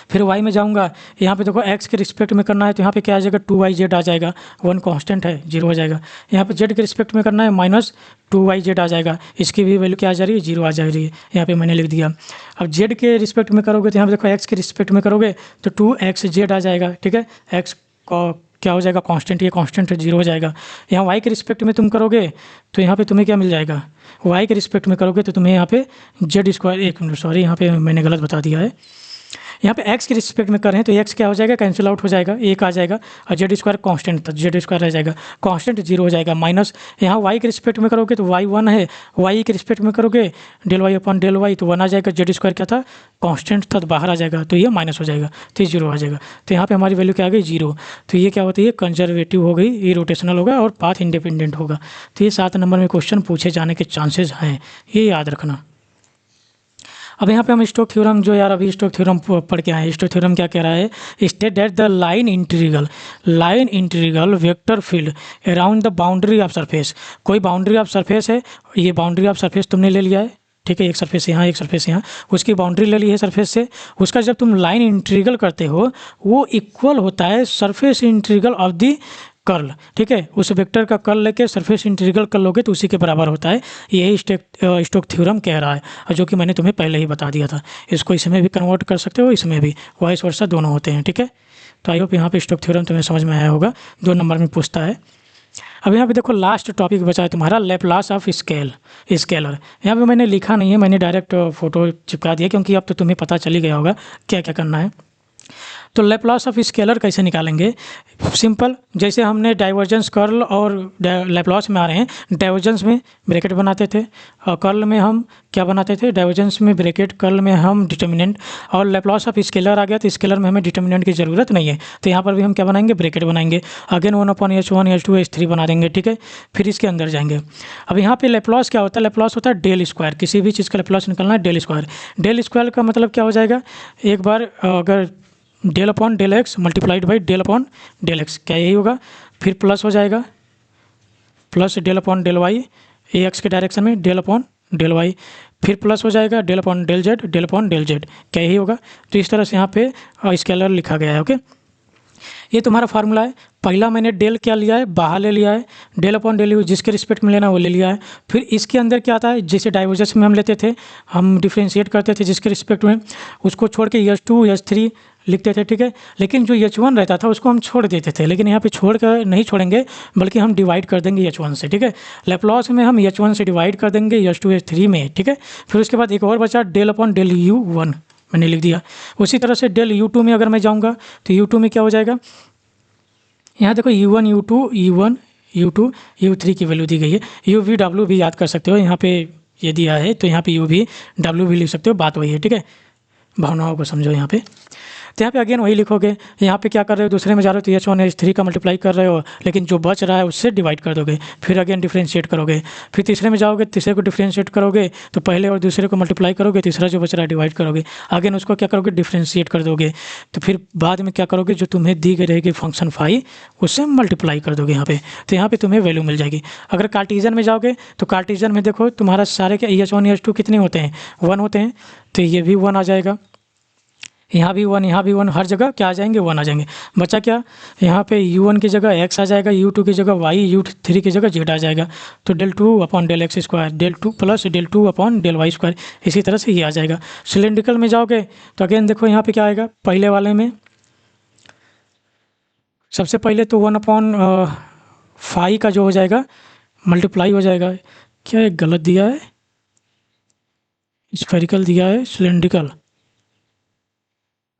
S1: फिर वाई में जाऊँगा, यहाँ पे देखो एक्स के रिस्पेक्ट में करना है तो यहाँ पे क्या आ जाएगा 2yz आ जाएगा, वन कांस्टेंट है 0 हो जाएगा। यहाँ पे जेड के रिस्पेक्ट में करना है -2yz आ जाएगा, इसकी भी वैल्यू क्या आ जा रही है 0 आ जा रही है, यहाँ पे मैंने लिख दिया। अब जेड के रिस्पेक्ट में करोगे तो यहाँ पे देखो एक्स के रिस्पेक्ट में करोगे तो 2xz आ जाएगा, ठीक है। एक्स क्या हो जाएगा कांस्टेंट, ये कांस्टेंट है 0 हो जाएगा। यहाँ वाई के रिस्पेक्ट में तुम करोगे तो यहाँ पे तुम्हें क्या मिल जाएगा, वाई के रिस्पेक्ट में करोगे तो तुम्हें यहाँ पे जेड स्क्वायर, एक मिनट सॉरी यहाँ पे मैंने गलत बता दिया है, यहाँ पे एक्स के रिस्पेक्ट में कर रहे हैं तो एक्स क्या हो जाएगा, कैंसिल आउट हो जाएगा, एक आ जाएगा और जेड स्क्वायर कांस्टेंट था, जेड स्क्वायर रह जाएगा, कांस्टेंट 0 हो जाएगा। माइनस यहाँ वाई के रिस्पेक्ट में करोगे तो वाई 1 है, वाई के रिस्पेक्ट में करोगे del y upon del y तो 1 आ जाएगा, जेड स्क्वायर क्या था कांस्टेंट था तो बाहर आ जाएगा, तो ये माइनस हो जाएगा तो ये 0 आ जाएगा। तो यहाँ पे हमारी वैल्यू क्या आ गई 0। तो ये क्या होती है कंजर्वेटिव हो गई, ये रोटेशनल होगा और पाथ इंडिपेंडेंट होगा। तो ये 7 नंबर में क्वेश्चन पूछे जाने के चांसेस हैं, ये याद रखना। अब यहाँ पे हम स्टोक थ्योरम जो यार अभी स्टोक थ्योरम पढ़ के आए हैं, स्टोक थ्योरम क्या कह रहा है, state that the line integral vector field around the boundary of surface. कोई बाउंड्री ऑफ सरफेस है, ये बाउंड्री ऑफ सरफेस तुमने ले लिया है, ठीक है, एक सरफेस यहाँ एक सरफेस यहाँ, उसकी बाउंड्री ले ली है सरफेस से, उसका जब तुम लाइन इंटीग्रल करते हो वो इक्वल होता है surface integral of the curl, ठीक है। उस वेक्टर का कर्ल लेके सरफेस इंटीग्रल कर लोगे तो उसी के बराबर होता है, यही स्टोक थ्योरम कह रहा है, और जो कि मैंने तुम्हें पहले ही बता दिया था। इसको इसमें भी कन्वर्ट कर सकते हो, इसमें भी, वाइस वर्सा दोनों होते हैं, ठीक है। तो आई होप यहाँ पे स्टोक थ्योरम तुम्हें समझ में आया होगा, 2 नंबर में पूछता है। अब यहाँ पे देखो लास्ट टॉपिक बचा है तुम्हारा लैप्लास ऑफ स्केलर। यहाँ पे मैंने लिखा नहीं है, मैंने डायरेक्ट फोटो चिपका दिया क्योंकि अब तो तुम्हें पता चल ही गया होगा क्या क्या करना है। तो लैप्लास ऑफ स्केलर कैसे निकालेंगे, सिंपल, जैसे हमने डाइवर्जेंस कर्ल और लैप्लास में आ रहे हैं, डाइवर्जेंस में ब्रैकेट बनाते थे और कर्ल में हम क्या बनाते थे, डाइवर्जेंस में ब्रैकेट, कर्ल में हम डिटर्मिनेंट, और लैप्लास ऑफ स्केलर आ गया तो स्केलर में हमें डिटर्मिनेंट की ज़रूरत नहीं है, तो यहाँ पर भी हम क्या बनाएंगे, ब्रैकेट बनाएंगे, अगेन 1/h1 h2 h3 बना देंगे, ठीक है। फिर इसके अंदर जाएंगे। अब यहाँ पे लैप्लास क्या होता है, लैप्लास होता है डेल स्क्वायर, किसी भी चीज़ का लैप्लास निकलना है डेल स्क्वायर। डेल स्क्वायर का मतलब क्या हो जाएगा, एक बार अगर del upon del X multiplied by del upon del X, क्या यही होगा, फिर प्लस हो जाएगा plus del upon del Y, A X के डायरेक्शन में डेल अपॉन डेल वाई, फिर प्लस हो जाएगा del upon del Z, del upon del Z, क्या यही होगा। तो इस तरह से यहाँ पे स्केलर लिखा गया है, ओके। ये तुम्हारा फार्मूला है। पहला मैंने डेल क्या लिया है, बाहर ले लिया है, डेल अपॉन डेल यू जिसके रिस्पेक्ट में लेना वो ले लिया है। फिर इसके अंदर क्या आता है, जैसे डाइवर्जेंस में हम लेते थे, हम डिफ्रेंशिएट करते थे जिसके रिस्पेक्ट में, उसको छोड़ के H2 H3 लिखते थे, ठीक है। लेकिन जो H1 रहता था उसको हम छोड़ देते थे, लेकिन यहाँ पे छोड़ कर नहीं छोड़ेंगे बल्कि हम डिवाइड कर देंगे H1 से, ठीक है। लैप्लास में हम H1 से डिवाइड कर देंगे H2 H3 में, ठीक है। फिर उसके बाद एक और बचा डेल अपॉन डेल U1 मैंने लिख दिया। उसी तरह से डेल U2 में अगर मैं जाऊँगा तो U2 में क्या हो जाएगा, यहाँ देखो U1 U2 U3 की वैल्यू दी गई है, UV W भी याद कर सकते हो, यहाँ पे ये दिया है तो यहाँ पे UV W भी लिख सकते हो, बात वही है, ठीक है। भावनाओं को समझो यहाँ पे। तो यहाँ पे अगेन वही लिखोगे, यहाँ पे क्या कर रहे हो, दूसरे में जा रहे हो तो H1 H3 का मल्टीप्लाई कर रहे हो, लेकिन जो बच रहा है उससे डिवाइड कर दोगे, फिर अगेन डिफ्रेंशिएट करोगे, फिर तीसरे में जाओगे, तीसरे को डिफ्रेंशिएट करोगे तो पहले और दूसरे को मल्टीप्लाई करोगे, तीसरा जो बच रहा है डिवाइड करोगे, अगेन उसको क्या करोगे, डिफ्रेंशिएट कर दोगे, तो फिर बाद में क्या करोगे, जो तुम्हें दी गई रहेगी फंक्शन फाई उससे मल्टीप्लाई कर दोगे यहाँ पे, तो यहाँ पे तुम्हें वैल्यू मिल जाएगी। अगर कार्टिजन में जाओगे तो कार्टिजन में देखो तुम्हारा सारे के H1 H2 कितने होते हैं, 1 होते हैं, तो ये भी 1 आ जाएगा, यहाँ भी 1, यहाँ भी 1, हर जगह क्या आ जाएंगे, 1 आ जाएंगे। बचा क्या, यहाँ पे U1 की जगह x आ जाएगा, U2 की जगह y, U3 की जगह z आ जाएगा, तो del 2 upon del x square, del 2 plus del 2 upon del y square, इसी तरह से ये आ जाएगा। सिलेंड्रिकल में जाओगे तो अगेन देखो यहाँ पे क्या आएगा, पहले वाले में सबसे पहले तो 1 अपॉन फाई का जो हो जाएगा मल्टीप्लाई हो जाएगा, क्या एक गलत दिया है, स्फेरिकल दिया है, सिलेंड्रिकल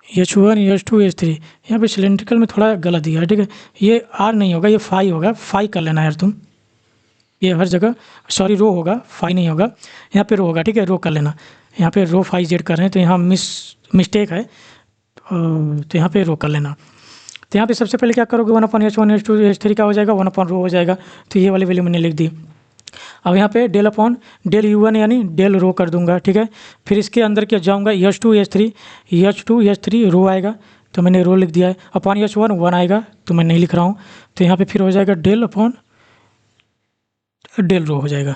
S1: H1 H2 H3, यहाँ पे सिलेंड्रिकल में थोड़ा गलत दिया है, ठीक है। ये R नहीं होगा, ये फाई होगा, फाई कर लेना यार तुम, ये हर जगह सॉरी रो होगा, फाई नहीं होगा, यहाँ पे रो होगा, ठीक है, रो कर लेना। यहाँ पे रो फाई जेड कर रहे हैं तो यहाँ मिस्टेक है, तो यहाँ पे रो कर लेना। तो यहाँ पे सबसे पहले क्या करोगे, 1/H1 H2 H3 का हो जाएगा, 1 अपॉन रो हो जाएगा, तो ये वाली वैल्यू मैंने लिख दी। अब यहाँ पे डेल अपॉन डेल U1 यानी डेल रो कर दूंगा, ठीक है। फिर इसके अंदर क्या जाऊँगा, H2 H3 रो आएगा तो मैंने रो लिख दिया है, अपॉन H1 1 आएगा तो मैं नहीं लिख रहा हूँ, तो यहाँ पे फिर हो जाएगा डेल अपॉन डेल रो हो जाएगा,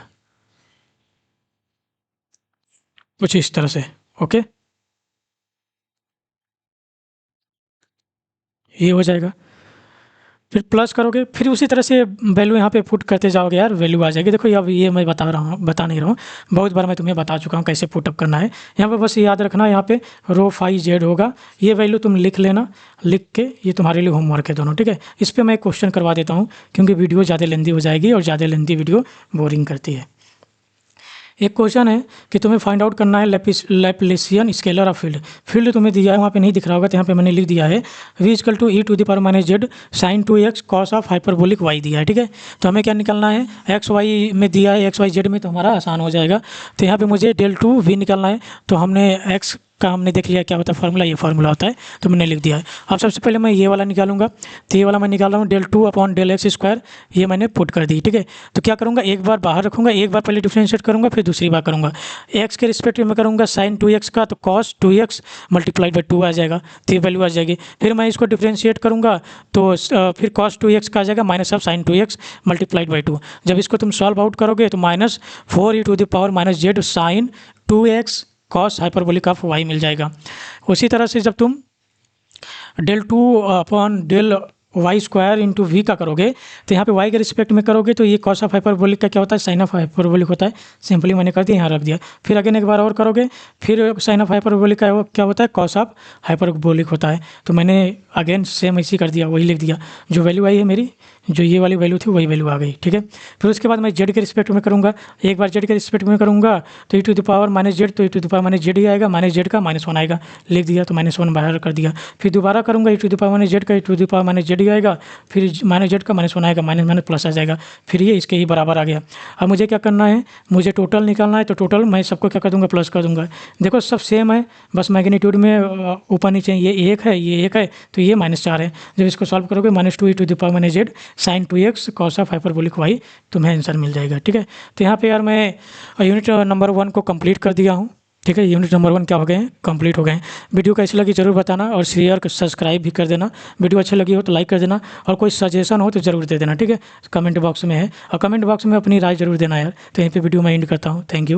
S1: कुछ इस तरह से, ओके। ये हो जाएगा। फिर प्लस करोगे, फिर उसी तरह से वैल्यू यहाँ पे पुट करते जाओगे यार, वैल्यू आ जाएगी। देखो अब ये मैं बता नहीं रहा हूँ, बहुत बार मैं तुम्हें बता चुका हूँ कैसे पुटअप करना है। यहाँ पे बस याद रखना, यहाँ पे रो 5Z होगा, ये वैल्यू तुम लिख लेना, लिख के ये तुम्हारे लिए होमवर्क है दोनों, ठीक है। इस पर मैं एक क्वेश्चन करवा देता हूँ, क्योंकि वीडियो ज़्यादा लेंदी हो जाएगी और ज़्यादा लेंदी वीडियो बोरिंग करती है। एक क्वेश्चन है कि तुम्हें फाइंड आउट करना है लैप्लेसियन स्केलर ऑफ फील्ड। फील्ड तुम्हें दिया है, वहाँ पे नहीं दिख रहा होगा, तो यहाँ पे मैंने लिख दिया है v equal to e to the power minus Z sine 2x cos of hyperbolic y दिया है, ठीक है। तो हमें क्या निकालना है, एक्स वाई में दिया है, एक्स वाई जेड में, तो हमारा आसान हो जाएगा। तो यहाँ पे मुझे डेल टू वी निकालना है, तो हमने एक्स का हमने देख लिया क्या होता है फार्मूला, ये फार्मूला होता है, तो मैंने लिख दिया है। अब सबसे पहले मैं ये वाला निकालूंगा, तो ये वाला मैं निकाल रहा हूँ del two upon del x square, ये मैंने पुट कर दी, ठीक है। तो क्या करूँगा, एक बार बाहर रखूँगा, एक बार पहले डिफ्रेंशिएट करूँगा, फिर दूसरी बार करूँगा। एक्स के रिस्पेक्ट में करूँगा साइन 2x का, तो कॉस 2x मल्टीप्लाइड बाई 2 आ जाएगा, तो ये वैल्यू आ जाएगी। फिर मैं इसको डिफ्रेंशिएट करूँगा, तो फिर कॉस 2x का आ जाएगा minus of sine 2x multiplied by 2। जब इसको तुम सॉल्व आउट करोगे तो minus 4 e to the power minus Z sine 2x cos hyperbolic of y मिल जाएगा। उसी तरह से जब तुम del two upon del y square into v का करोगे, तो यहाँ पे y के रिस्पेक्ट में करोगे, तो ये कॉस ऑफ हाइपरबोलिक का क्या होता है, साइन ऑफ हाइपरबोलिक होता है। सिंपली मैंने कर दिया, यहाँ रख दिया। फिर अगेन एक बार और करोगे, फिर साइन ऑफ हाइपरबोलिक का क्या होता है, कॉस ऑफ हाइपरबोलिक होता है। तो मैंने अगेन सेम ऐसे कर दिया, वही लिख दिया। जो वैल्यू आई है मेरी, जो ये वाली वैल्यू थी, वही वैल्यू आ गई, ठीक है। फिर उसके बाद मैं जेड के रिस्पेक्ट में करूँगा, एक बार जेड के रिस्पेक्ट में करूँगा तो E to the power minus Z, तो E to the power minus Z ही आएगा, माइनस जेड का -1 आएगा, लिख दिया, तो -1 बाहर कर दिया। फिर दोबारा करूँगा, E to the power minus Z का E to the power minus Z ही आएगा, फिर माइनस जेड का -1 आएगा, माइनस माइनस प्लस आ जाएगा, फिर ये इसके ही बराबर आ गया। अब मुझे क्या करना है, मुझे टोटल निकालना है, तो टोटल मैं सबको क्या कर दूँगा, प्लस कर दूँगा। देखो सब सेम है, बस मैग्नीट्यूड में ऊपर नीचे ये एक है, ये एक है, तो ये -4 है। जब इसको सॉल्व करोगे -2 E to the power minus Z sine 2x cos of hyperbolic y, तुम्हें आंसर मिल जाएगा, ठीक है। तो यहाँ पे यार मैं यूनिट नंबर 1 को कंप्लीट कर दिया हूँ, ठीक है। यूनिट नंबर 1 क्या हो गए हैं, कंप्लीट हो गए हैं। वीडियो कैसी लगी जरूर बताना, और शेयर सब्सक्राइब भी कर देना। वीडियो अच्छी लगी हो तो लाइक कर देना, और कोई सजेशन हो तो ज़रूर दे देना, ठीक है। कमेंट बॉक्स में है, और कमेंट बॉक्स में अपनी राय जरूर देना यार। तो यहीं पे वीडियो मैं एंड करता हूँ। Thank you.